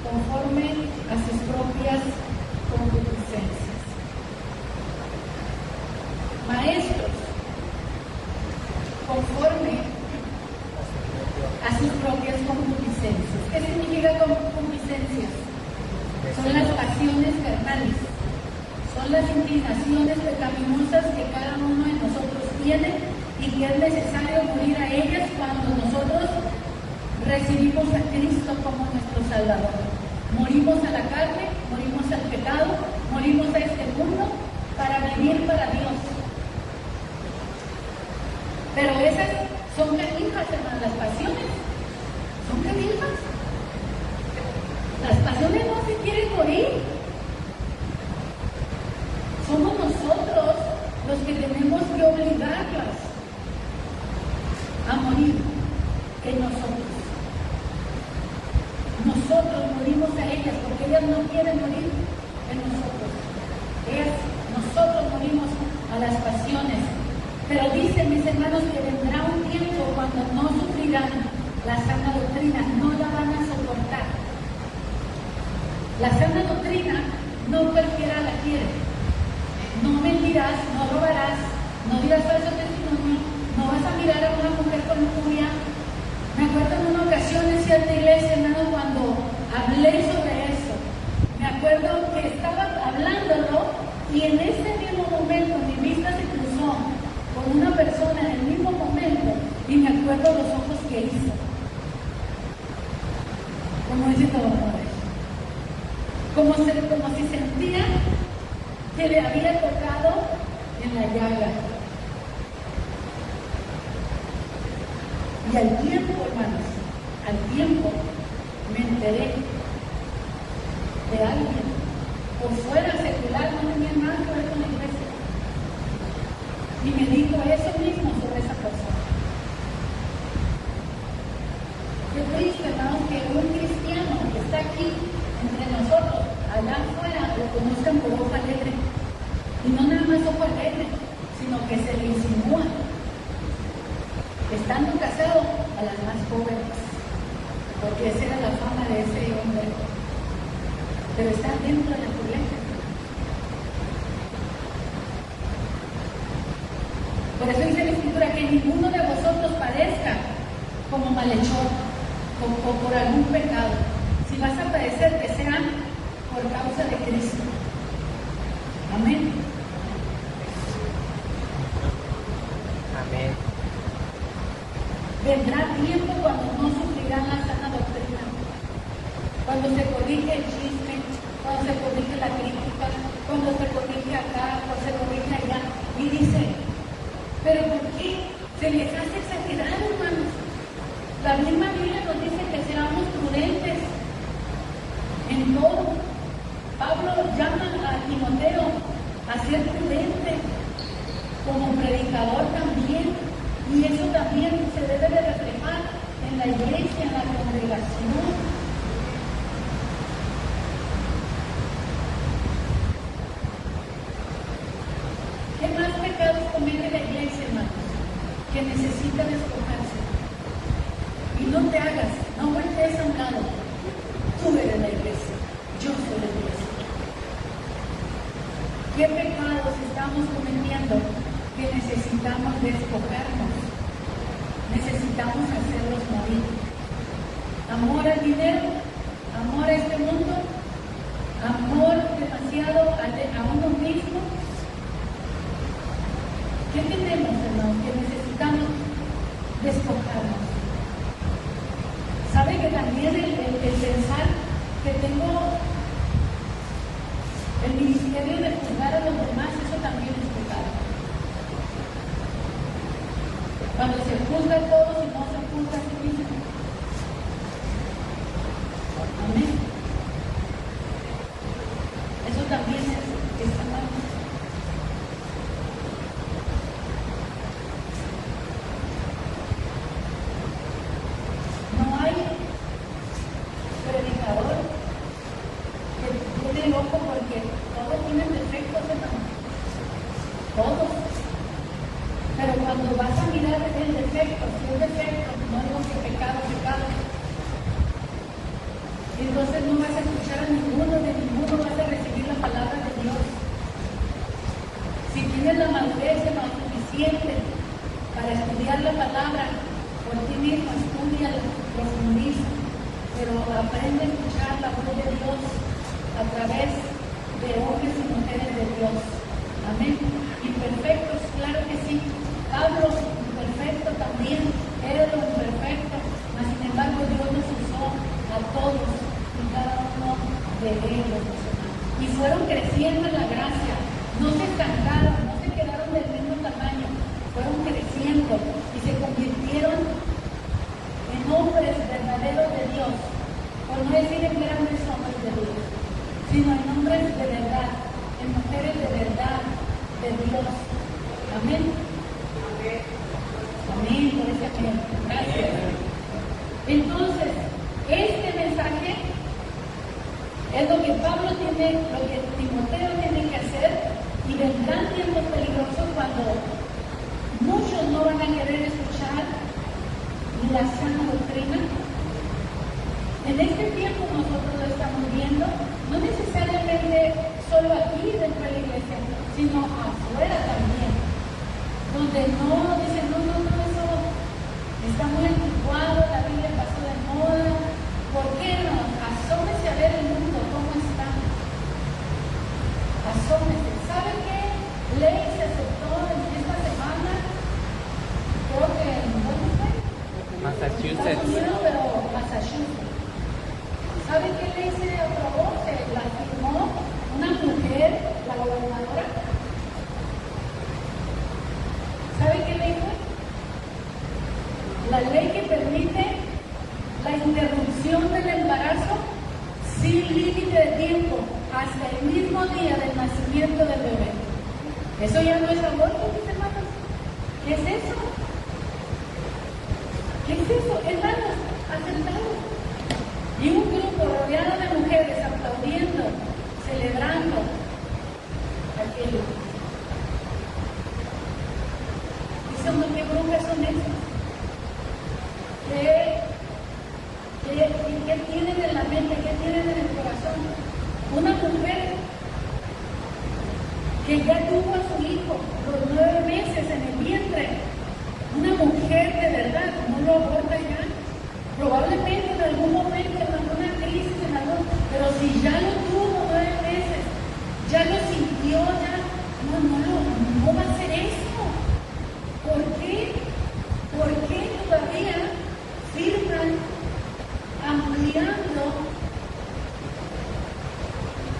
conforme a sus propias concupiscencias. Maestros conforme a sus propias concupiscencias. ¿Qué significa concupiscencias? Son las pasiones carnales, son las inclinaciones pecaminosas que cada uno de nosotros tiene y que es necesario morir a ellas cuando nosotros recibimos a Cristo como nuestro Salvador. Morimos a la carne, morimos al pecado, morimos a este mundo para vivir para Dios. Pero esas son canijas, hermanos, las pasiones. Son canijas. Las pasiones no se quieren morir. Somos nosotros los que tenemos que obligarlas a morir en nosotros. Nosotros morimos a ellas porque ellas no quieren morir en nosotros. Nosotros morimos a las pasiones. Pero dicen mis hermanos que vendrá un tiempo cuando no sufrirán la sana doctrina, no la van a soportar. La sana doctrina no cualquiera la quiere. No mentirás, no robarás, no dirás falso testimonio, no vas a mirar a una mujer con lujuria. Me acuerdo en una ocasión en cierta iglesia, hermano, cuando hablé sobre eso. Me acuerdo que estaba hablándolo y en ese mismo momento mi vista se cruzó con una persona en el mismo momento y me acuerdo los ojos que hizo. Como diciendo, como si sentía que le había tocado en la llaga. Y al tiempo, hermanos, al tiempo me enteré de alguien por fuera secular, no tenía nada que ver con la iglesia, y me dijo eso mismo sobre esa persona. Qué triste, hermanos, que un cristiano que está aquí entre nosotros, allá afuera, lo conozcan por ojo alegre. Y no nada más ojo alegre, sino que se le insinúa, estando casado, a las más jóvenes, porque esa era la fama de ese hombre. Pero está dentro de la iglesia. Por eso dice la Escritura que ninguno de vosotros padezca como malhechor o por algún pecado. Si vas a padecer, que sea por causa de Cristo. Amén. Amén. Vendrá tiempo cuando no sufrirán la sana doctrina, cuando se corrige el chisme, cuando se corrige la crítica, cuando se corrige acá, cuando se corrige allá. Y dice, ¿pero por qué? Se les hace exagerado, hermanos. La misma Biblia nos dice que seamos prudentes en todo. Pablo llama a Timoteo a ser prudente como predicador también, y eso también se debe de reflejar en la iglesia, en la congregación. ¿Qué más pecados comete la iglesia, hermanos? Que necesitan despojarse. Y no te hagas, no voltees a un lado. Tú eres la iglesia, yo soy la iglesia. ¿Qué pecados estamos cometiendo que necesitamos despojarnos? Necesitamos hacerlos morir. Amor al dinero, amor a este mundo, amor demasiado a uno mismo. ¿Qué tenemos, hermanos, que necesitamos despojarnos? ¿Sabe que también el pensar que tengo el ministerio de juzgar a los demás, eso también es pecado? Cuando se juzga a todos y no se juzga a sí mismo. Amén. Eso también está mal. No hay predicador que tiene loco porque todos tienen defectos, hermano. Todos. Pero cuando vas a mirar el defecto, si es defecto, no digo que pecado, entonces no vas a escuchar a ninguno, de ninguno vas a recibir la palabra de Dios. Si tienes la madurez suficiente para estudiar la palabra, por ti mismo, estudia, profundiza, pero aprende a escuchar la voz de Dios a través de hombres y mujeres de Dios. Amén. Imperfectos, claro que sí. Pablo, imperfecto también, era lo imperfecto, mas sin embargo Dios nos usó a todos y cada uno de ellos. Y fueron creciendo en la gracia, no se estancaron, no se quedaron del mismo tamaño, fueron creciendo y se convirtieron en hombres verdaderos de Dios, por no decir en grandes hombres de Dios, sino en hombres de verdad, en mujeres de verdad, de Dios. Amén. Amén, por ese amén. Gracias. Entonces, este mensaje es lo que Pablo tiene, lo que Timoteo tiene que hacer, y vendrán tiempos peligrosos cuando muchos no van a querer escuchar la sana doctrina. En este tiempo nosotros lo estamos viendo, no necesariamente solo aquí dentro de la iglesia, sino afuera también, donde no dicen, no, eso está muy anticuado, la Biblia pasó de moda. ¿Por qué no? Asómese a ver el mundo, cómo está. Asómese. ¿Sabe qué ley se aceptó en esta semana? Creo que en ¿dónde fue? Massachusetts. Pero Massachusetts. ¿Sabe qué ley se aprobó? Se la firmó una mujer, la gobernadora. ¿Sabe qué ley fue? La ley que sin límite de tiempo, hasta el mismo día del nacimiento del bebé. Eso ya no es aborto, mis hermanos. ¿Qué es eso? ¿Qué es eso? Hermanos, aceptados. Y un grupo rodeado de mujeres aplaudiendo, celebrando aquello. Dicen, ¿qué brujas son esas? ¿Qué tienen en la mente? ¿Qué tienen en el corazón? Una mujer que ya tuvo a su hijo los 9 meses en el vientre. Una mujer de verdad, no lo aborta ya. Probablemente en algún momento, en alguna crisis, pero si ya lo tuvo 9 meses, ya lo sintió, ya no va a hacer eso. ¿Por qué? ¿Por qué todavía firman ampliando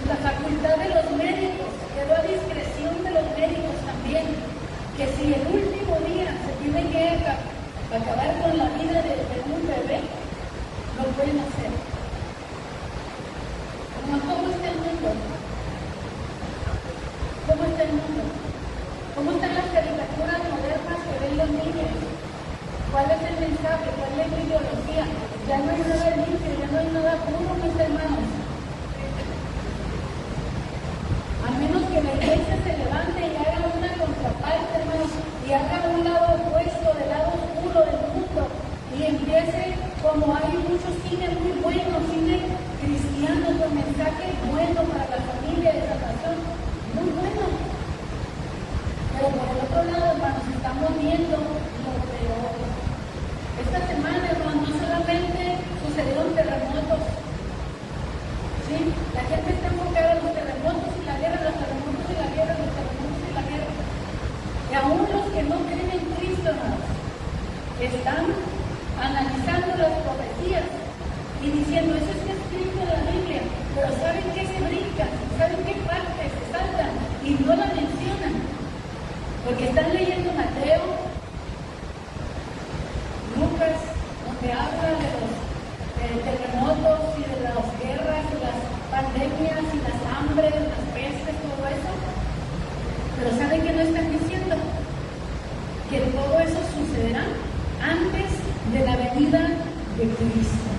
la facultad de los médicos? Quedó a discreción de los médicos también, que si el último día se tiene que acabar con la vida de un bebé, lo pueden hacer. ¿Cómo está el mundo? ¿Cómo está el mundo? ¿Cómo están las caricaturas modernas que ven los niños? ¿Cuál es el mensaje? ¿Cuál es la ideología? Ya no hay nada limpio, ya no hay nada puro, mis hermanos. A menos que la iglesia se levante y haga una contraparte, hermanos, y haga un lado opuesto del lado oscuro del mundo, y empiece, como hay muchos cine muy buenos, cine cristiano con mensaje bueno para la familia de salvación, muy bueno. Pero por el otro lado, hermanos, estamos viendo lo peor. Esta semana, hermanos, no solamente sucedieron terremotos, ¿sí? La gente está enfocada en los terremotos y la guerra, los terremotos y la guerra, los terremotos y la guerra. Y aún los que no creen en Cristo, hermanos, están analizando las profecías y diciendo, eso está escrito en la Biblia, pero ¿saben qué se brincan? ¿Saben qué partes se saltan? Y no la mencionan, porque están leyendo Mateo, Lucas, donde habla de los terremotos y de las guerras y las pandemias y las hambres, las pestes, todo eso. Pero ¿saben qué no están diciendo? Que todo eso sucederá antes de la venida de Cristo.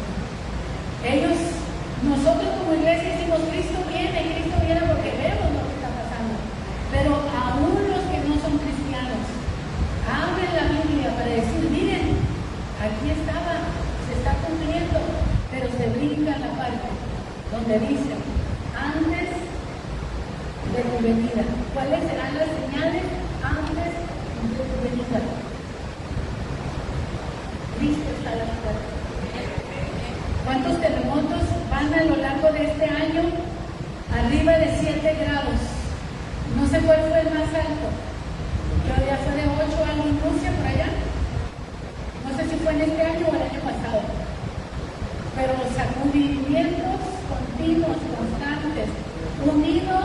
Nosotros como iglesia decimos, Cristo viene porque vemos lo que está pasando. Pero aún los que no son cristianos, abren la Biblia para decir, miren, aquí estaba, se está cumpliendo, pero se brinca la parte donde dice, antes de tu venida. ¿Cuáles serán las señales antes de tu venida? Cristo está a la puerta. ¿Cuántos terremotos van a lo largo de este año? Arriba de 7 grados. No sé cuál fue el más alto. Creo ya fue de 8 algo en Rusia, por allá. No sé si fue en este año o el año pasado. Pero sacudimientos continuos, constantes, unidos.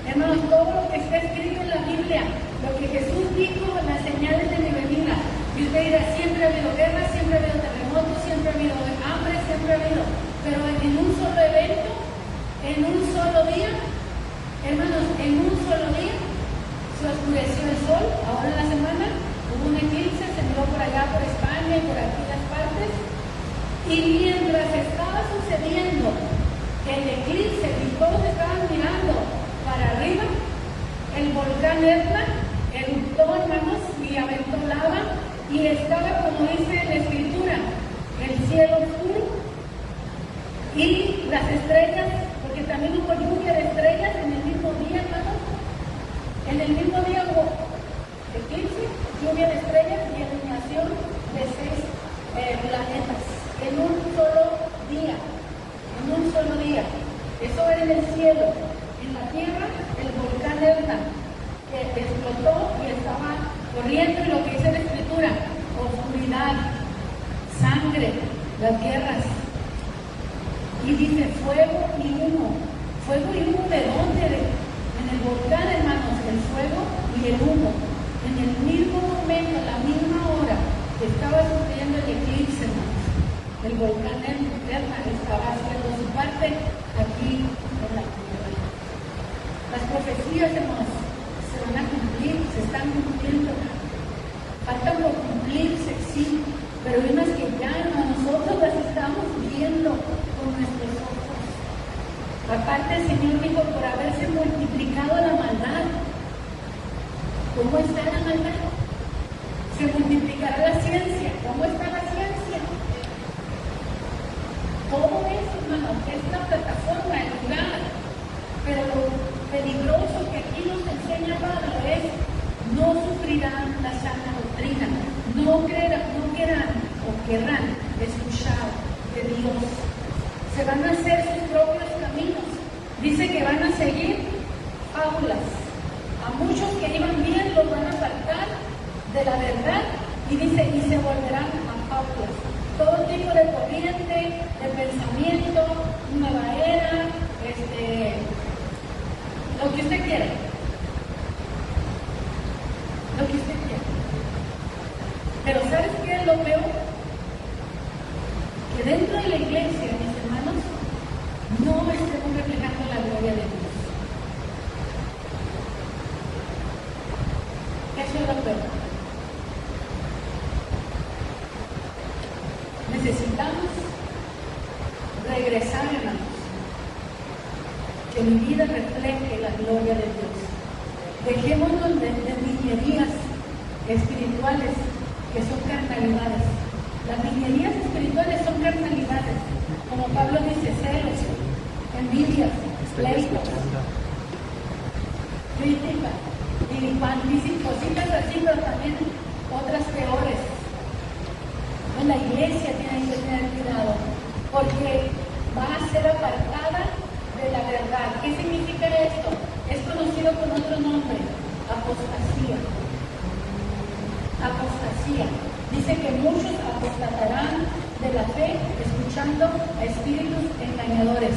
Hermanos, todo lo que está escrito en la Biblia, lo que Jesús dijo, las señales de mi venida. Y usted dirá, siempre ha habido guerra, siempre ha habido terremotos, siempre ha habido hambre, siempre ha habido. Pero en un solo evento, en un solo día, hermanos, en un solo día, se oscureció el sol. Ahora en la semana hubo un eclipse, se miró por allá, por España y por aquellas partes. Y mientras estaba sucediendo el eclipse y todos estaban mirando para arriba, el volcán Etna eruptó, hermanos, y aventó lava, y estaba, como dice la escritura, el cielo oscuro y las estrellas, porque también hubo lluvia de estrellas en el mismo día, hermanos. En el mismo día hubo eclipse, lluvia de estrellas y alineación de 6 planetas en un solo día. En un solo día. Eso era en el cielo. En la tierra, el volcán Etna, que explotó y estaba corriendo, y lo que dice la escritura, oscuridad, sangre, las guerras. Y dice fuego y humo. ¿Fuego y humo de dónde? En el volcán, hermanos, el fuego y el humo. En el mismo momento, a la misma hora, estaba sucediendo el eclipse, hermanos. El volcán Etna estaba haciendo su parte a profecías se van a cumplir, se están cumpliendo. Faltan por cumplirse, sí, pero hay unas que ya nosotros las estamos viendo con nuestros ojos. Aparte el Señor dijo, por haberse multiplicado la maldad. ¿Cómo está la maldad? Se multiplicará la ciencia. ¿Cómo está la ciencia? Todo eso, hermano, es la plataforma, el lugar. Pero lo peligroso que aquí nos enseña Pablo es: no sufrirán la sana doctrina, no querrán o querrán escuchar de Dios. Se van a hacer sus propios caminos. Dice que van a seguir fábulas. A muchos que iban bien los van a apartar de la verdad, y dice, y se volverán a fábulas. Todo tipo de corriente, de pensamiento, nueva era, lo que usted quiera. Lo que usted quiera. Pero ¿sabes qué es lo peor? Que dentro de la iglesia, mis hermanos, no estemos reflejando la gloria de Dios. Eso es lo peor. Necesitamos regresar, hermanos, que mi vida refleje la gloria de Dios. Dejémonos de niñerías espirituales que son carnalidades. Las niñerías espirituales son carnalidades, como Pablo dice, celos, envidias, pleitos, críticas, y cositas así, pero también otras peores. La iglesia tiene que tener cuidado, porque va a ser apartada de la verdad. ¿Qué significa esto? Es conocido con otro nombre: apostasía. Apostasía. Dice que muchos apostatarán de la fe escuchando a espíritus engañadores.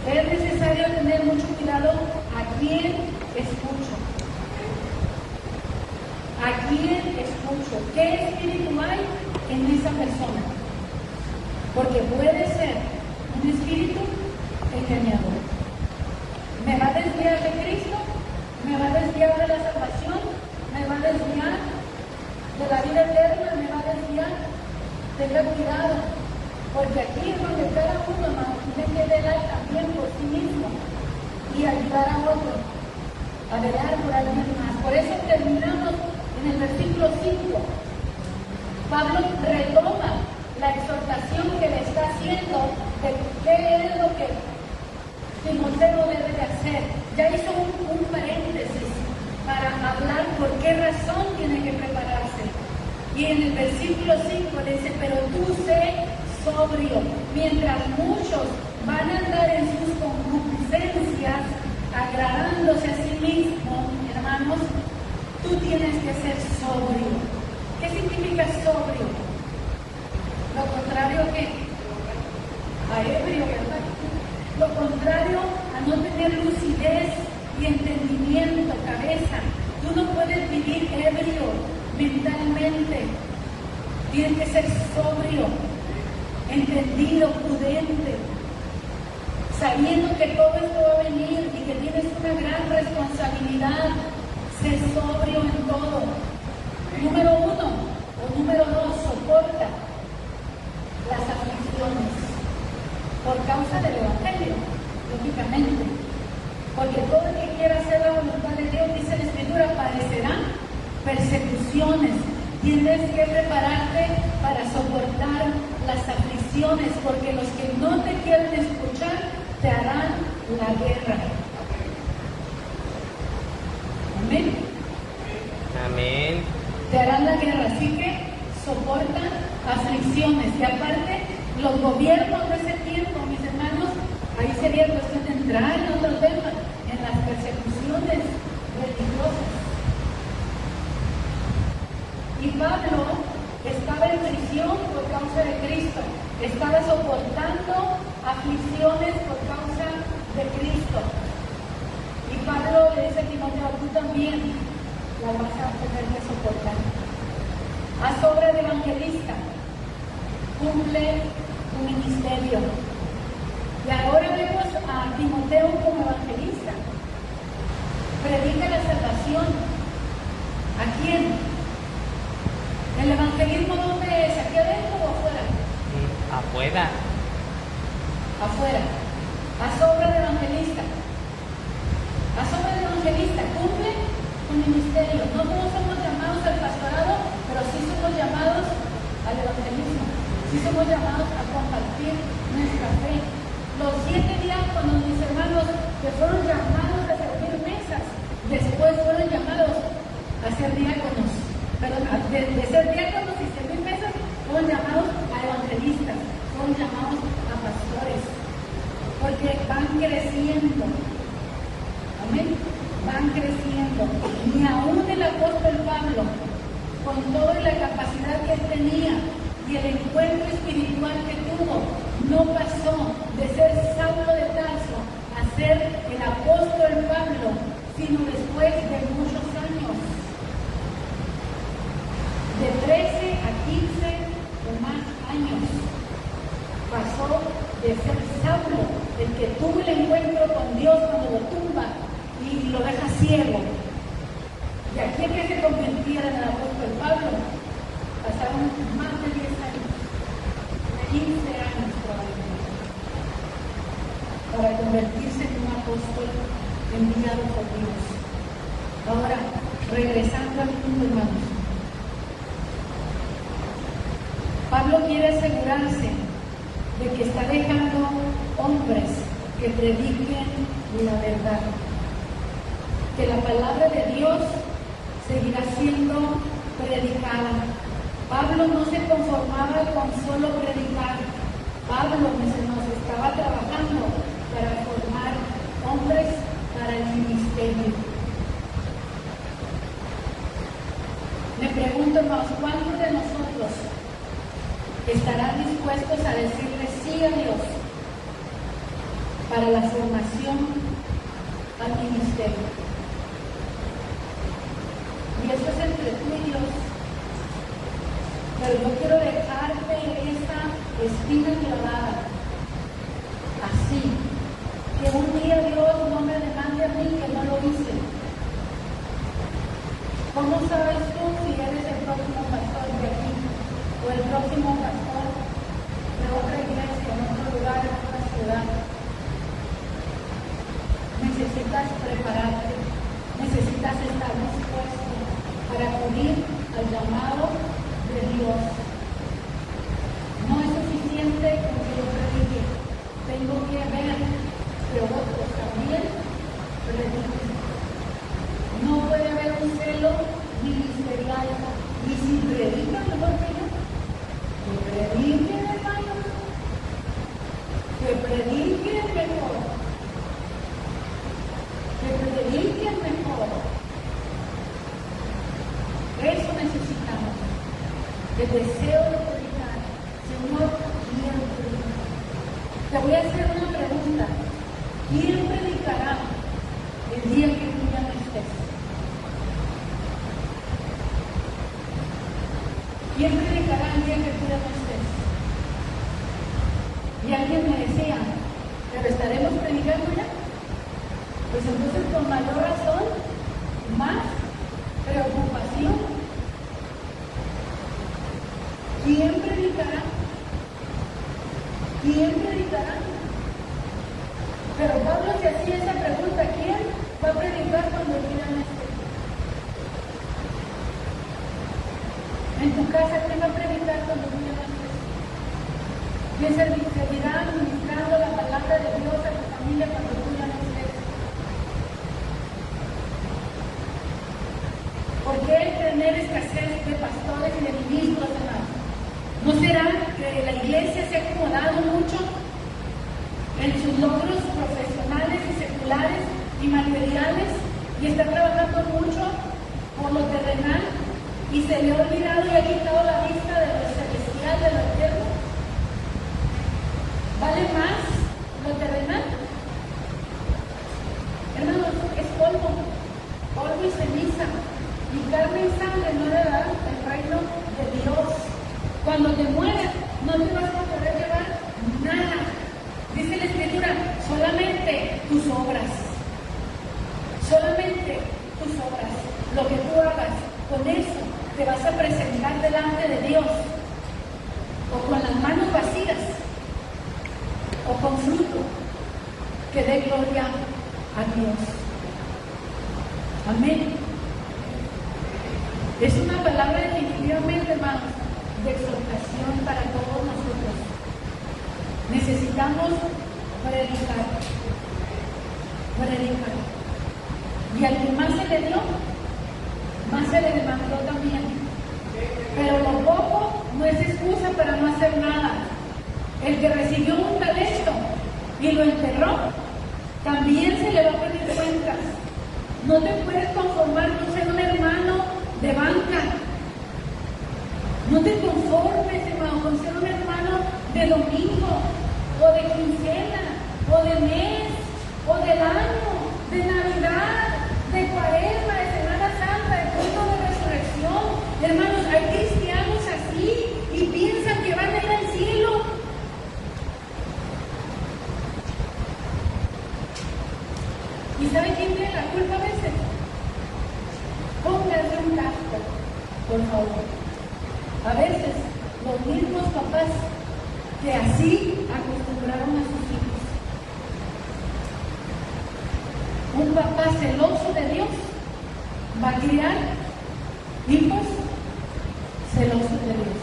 Es necesario tener mucho cuidado a quién escucho. ¿A quién escucho? ¿Qué espíritu hay en esa persona? Porque puede ser un espíritu engañador. ¿Me va a desviar de Cristo? ¿Me va a desviar de la salvación? ¿Me va a desviar de la vida eterna? ¿Me va a desviar? Tenga cuidado, porque aquí es donde cada uno tiene que velar también por sí mismo y ayudar a otro a velar por alguien más. Por eso terminamos en el versículo 5. Pablo retoma la exhortación que le está haciendo de qué es lo que Timoteo debe de hacer. Ya hizo un paréntesis para hablar por qué razón tiene que prepararse. Y en el versículo 5 le dice, pero tú sé sobrio, mientras muchos van a andar en sus concupiscencias, agradándose a sí mismos, hermanos, tú tienes que ser sobrio. ¿Qué significa sobrio? Lo contrario a qué? A ebrio, ¿verdad? Lo contrario a no tener lucidez y entendimiento, cabeza. Tú no puedes vivir ebrio mentalmente. Tienes que ser sobrio, entendido, prudente, sabiendo que todo esto va a venir y que tienes una gran responsabilidad. Sé sobrio en todo. Número 1 o número 2, soporta las aflicciones por causa del Evangelio, lógicamente. Porque todo el que quiera hacer la voluntad de Dios, dice la Escritura, padecerán persecuciones. Tienes que prepararte para soportar las aflicciones, porque los que no te quieren escuchar te harán la guerra. Amén. Amén. Te harán la guerra, así que soportan aflicciones. Y aparte, los gobiernos de ese tiempo, mis hermanos, ahí sería cuestión de entrar en otro tema, en las persecuciones religiosas. Y Pablo estaba en prisión por causa de Cristo, estaba soportando aflicciones por causa de Cristo. Y Pablo le dice a Timoteo, tú también la vas a tener que soportar. Haz obra de evangelista, cumple tu ministerio. Y ahora vemos a Timoteo como predica la salvación. ¿A quién? ¿El evangelismo dónde es? ¿Aquí adentro o afuera? Afuera. Afuera. Haz obra de evangelista. Haz obra de evangelista. Cumple un ministerio. No todos somos llamados al pastorado, pero sí somos llamados al evangelismo. Sí somos llamados a compartir nuestra fe. Los 7 diáconos, mis hermanos, que fueron llamados a servir mesas, después fueron llamados a ser diáconos. Pero de ser diáconos y servir mesas, fueron llamados a evangelistas, fueron llamados a pastores, porque van creciendo. Amén. Van creciendo. Ni aún el apóstol Pablo, con toda la capacidad que él tenía y el encuentro espiritual que tuvo, no pasó de ser Saulo de Tarso a ser el apóstol Pablo, sino después de muchos años. De 13 a 15 o más años pasó de ser Saulo, el que tuvo el encuentro con Dios cuando lo tumba y lo deja ciego. Y aquí es que se convirtiera en el apóstol Pablo, pasaron más de 10 años, 15 años probablemente, para convertirse en un apóstol enviado por Dios. Ahora, regresando al punto, hermanos. Pablo quiere asegurarse de que está dejando hombres que prediquen la verdad, que la palabra de Dios seguirá siendo predicada. Pablo no se conformaba con solo predicar. Pablo nos estaba trabajando para formar hombres para el ministerio. Me pregunto, hermanos, ¿cuántos de nosotros estarán dispuestos a decirle sí a Dios para la formación al ministerio? Y eso es entre tú y Dios. Pero yo quiero dejarte esa espina clavada, así, que un día Dios no me demande a mí que no lo hice. ¿Cómo sabes tú si eres el próximo pastor de aquí o el próximo pastor de otra iglesia, en otro lugar, en otra ciudad? Necesitas prepararte, necesitas estar dispuesto para acudir al llamado de Dios. No es suficiente con que yo predique, tengo que ver que otros también prediquen. No puede haber un celo ministerial, y si predican mejor que yo, que prediquen, hermanos, que prediquen mejor, que prediquen mejor. Eso necesitamos, el deseo de predicar. Señor, quiero predicar. Te voy a hacer una pregunta. ¿Quién predicará el día que tú ya no estés? ¿Quién predicará el día que tú ya no estés? Y alguien me decía, ¿pero estaremos predicando ya? Pues entonces con mayor razón, más preocupación. ¿Quién predicará? ¿Quién predicará? Pero Pablo se hacía esa pregunta, ¿quién va a predicar cuando yo ya no esté? En tu casa, ¿quién va a predicar cuando tú ya no estés? ¿Quién seguirá administrando la palabra de Dios a tu familia cuando tú ya no estés? ¿Por qué tener escasez de pastores y de ministros, hermanos? ¿No será que la iglesia se ha acomodado mucho en sus logros profesionales y seculares y materiales y está trabajando mucho por lo terrenal y se le ha olvidado y ha quitado la vista de lo celestial, de lo eterno? ¿Vale más lo terrenal? Hermanos, es polvo y ceniza, y carne y sangre no le dan el reino de Dios. Cuando te mueres, no te vas a poder llevar nada. Dice la Escritura, solamente tus obras, solamente delante de Dios, o con las manos vacías, o con fruto que dé gloria a Dios. Amén. Es una palabra definitivamente, hermanos, de exhortación para todos nosotros. Necesitamos predicar. Y al que más se le dio, más se le demandó también. Pero lo poco no es excusa para no hacer nada. El que recibió un talento y lo enterró, también se le va a pedir cuentas. No te puedes conformar con ser un hermano de banca. No te conformes, hermano, con ser un hermano de domingo, o de quincena, o de mes, o del año, de Navidad, de Cuaresma, de Semana Santa, de culto de resurrección. Hermanos, hay cristianos así y piensan que van a ir al cielo. ¿Y sabe quién tiene la culpa a veces? Pónganse un casco, por favor. A veces los mismos papás que así acostumbraron a sus hijos. Un papá celoso de Dios va a criar hijos celosos de Dios.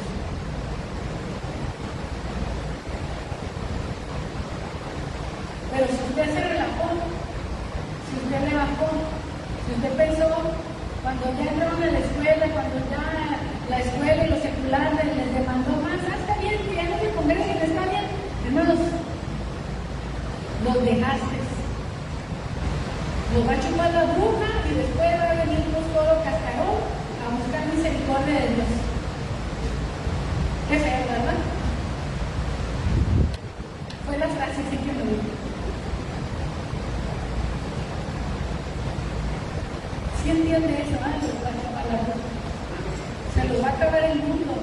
Pero si usted se relajó, si usted le bajó, si usted pensó, cuando ya entraron a la escuela, cuando ya la escuela y los seculares les demandó más, está bien, que ya no se congresen, está bien, hermanos, los dejaste. Los va a chupar la bruja y después va a venir un solo cascarón a buscar misericordia de Dios. Qué feo, ¿verdad? Fue la frase así que me dijo. ¿Sí entiende eso? Los va a chupar la bruja. Se los va a acabar el mundo.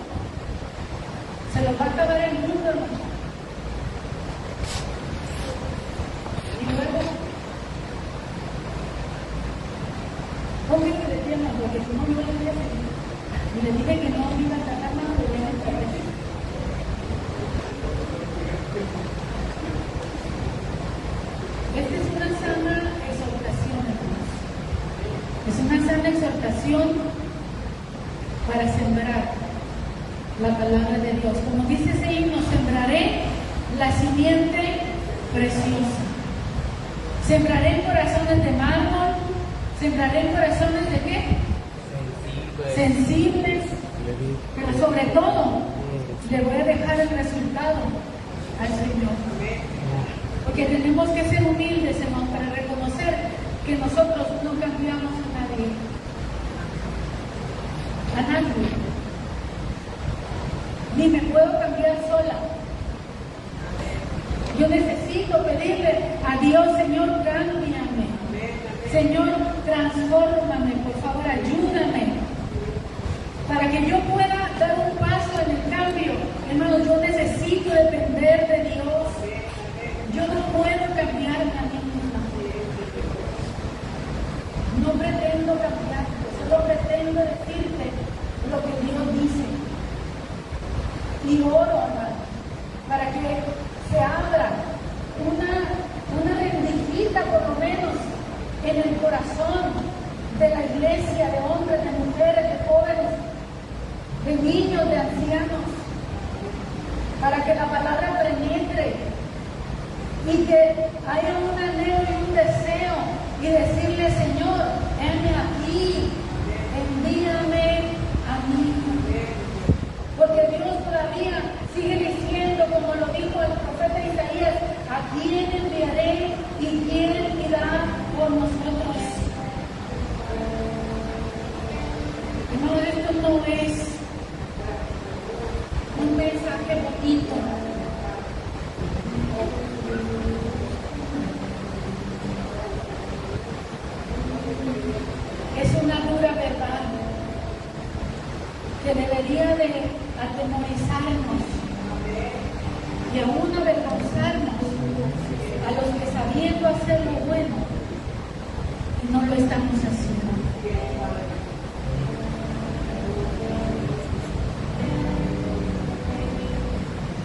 Se los va a acabar el mundo, hermano. Y luego, pónganse de pie, hermano, porque si no me voy a seguir. Y les dije que no me iba a sacar más de otra vez. Esta es una sana exhortación, hermanos. Es una sana exhortación para sembrar la palabra de Dios. Como dice ese himno, sembraré la simiente preciosa. Sembraré en corazones de mármol. Sembraré en corazones de qué? Sensibles. Pero sobre todo, le voy a dejar el resultado al Señor. Porque tenemos que ser humildes, hermanos, para reconocer que nosotros no cambiamos a nadie. A nadie. Ni me puedo cambiar sola. Yo necesito pedirle a Dios, Señor, cámbiame. Señor, transfórmame, por favor, ayúdame. Para que yo pueda dar un paso en el cambio, hermano, yo necesito depender de Dios. Yo no puedo cambiarme a mí misma. No pretendo cambiarte, solo pretendo decirte lo que Dios dice. Y oro, hermano, para que se abra una rendijita por lo menos en el corazón de la iglesia, de hombres, de mujeres, de jóvenes, de niños, de ancianos, para que la palabra penetre y que haya un anhelo y un deseo y decirle, Señor, heme aquí, envíame a mí. Porque Dios todavía sigue diciendo, como lo dijo el profeta Isaías, ¿a quién enviaré y quién irá por nosotros? No, esto no es un mensaje bonito. Es una dura verdad que debería de atemorizarnos y aún avergonzarnos a los que sabiendo hacer lo bueno no lo estamos haciendo.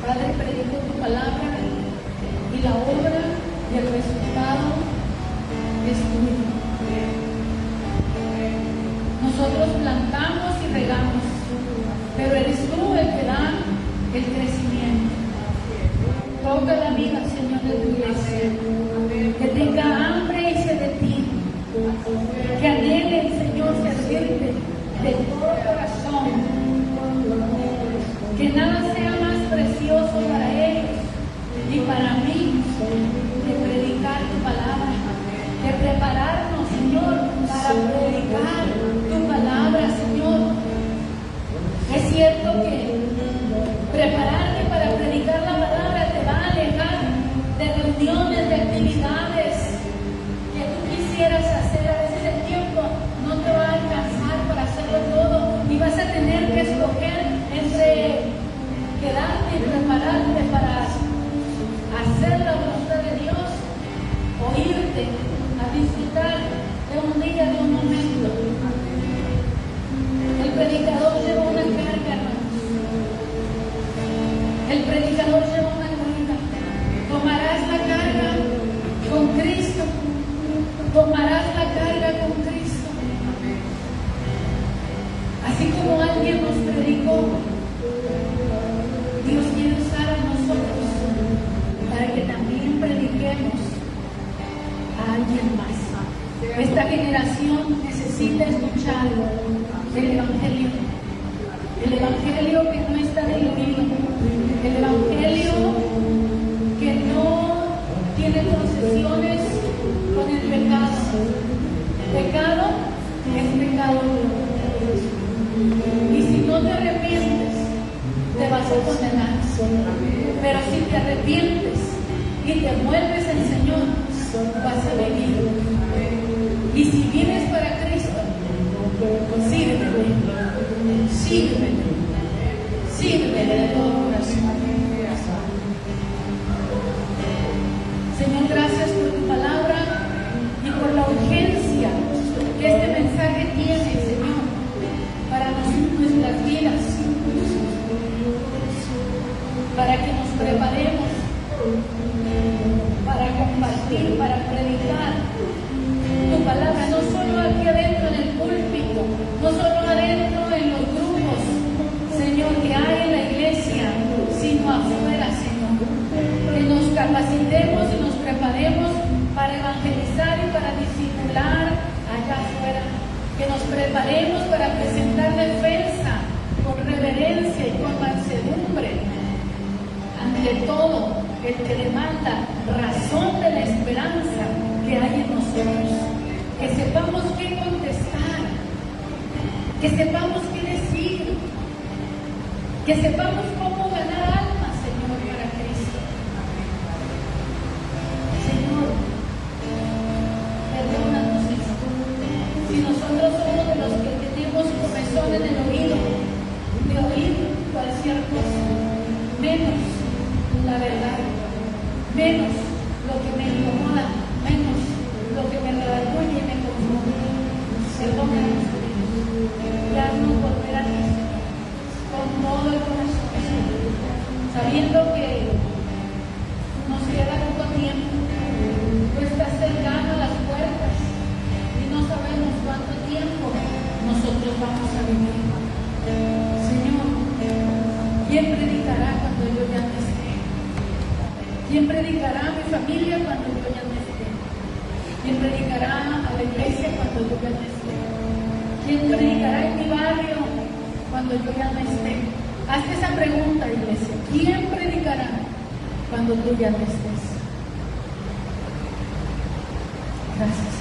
Padre, predico tu palabra y la obra y el resultado es tuyo. Nosotros plantamos y regamos, pero eres tú el que da el crecimiento. Toca la vida, Señor, de tu iglesia, que tenga hambre y sed de ti, que anhele, Señor, servirte de todo corazón, que nada sea más precioso para ellos y para mí que predicar tu palabra, de prepararnos, Señor, para predicar tu palabra, Señor. Es cierto que prepararte para predicar la palabra te va a alejar de reuniones, de actividades que tú quisieras hacer. A veces el tiempo no te va a alcanzar para hacerlo todo y vas a tener que escoger entre quedarte y prepararte para hacer la voluntad de Dios o irte a disfrutar de un día, de un momento. El predicador lleva una carga, hermanos. El predicador lleva una carga. Tomarás la carga con Cristo. Tomarás la carga con Cristo. Así como alguien nos predicó, Dios quiere usar a nosotros para que también prediquemos a alguien más. Esta generación necesita escuchar el Evangelio que no está diluido, el Evangelio que no tiene concesiones con el pecado. Pecado es pecado. Y si no te arrepientes, te vas a condenar. Pero si te arrepientes y te vuelves al Señor, vas a vivir. Y si vienes para Cristo, sírvele de todo corazón. Señor, gracias por tu palabra y por la urgencia que este mensaje tiene, Señor, para nuestras vidas, para que nos preparemos para compartir, para predicar tu palabra, no solo aquí adentro en el púlpito, no solo adentro en los grupos, Señor, que hay en la iglesia, sino afuera, Señor. Que nos capacitemos y nos preparemos para evangelizar y para discipular allá afuera. Que nos preparemos para presentar defensa con reverencia y con mansedumbre ante todo el que demanda razón de la esperanza que hay en nosotros. Que sepamos qué contestar, que sepamos qué decir, que sepamos cómo ganar almas, Señor, para Cristo. Señor, perdónanos, Señor, si nosotros somos de los que tenemos comezón en el oído, de oír cualquier cosa, menos la verdad, menos lo que me incomoda, menos lo que me redarguye y me confunde. Perdónanos, y haznos volver a ti, Señor, con todo el corazón, Señor, sabiendo que nos queda poco tiempo, tú estás cercano a las puertas y no sabemos cuánto tiempo nosotros vamos a vivir. Señor, ¿quién predicará cuando yo ya no esté? ¿Quién predicará a mi familia cuando yo ya no esté? ¿Quién predicará a la iglesia cuando yo ya no esté? ¿Quién predicará en mi barrio cuando yo ya no esté? Hazte esa pregunta, iglesia. ¿Quién predicará cuando tú ya no estés? Gracias.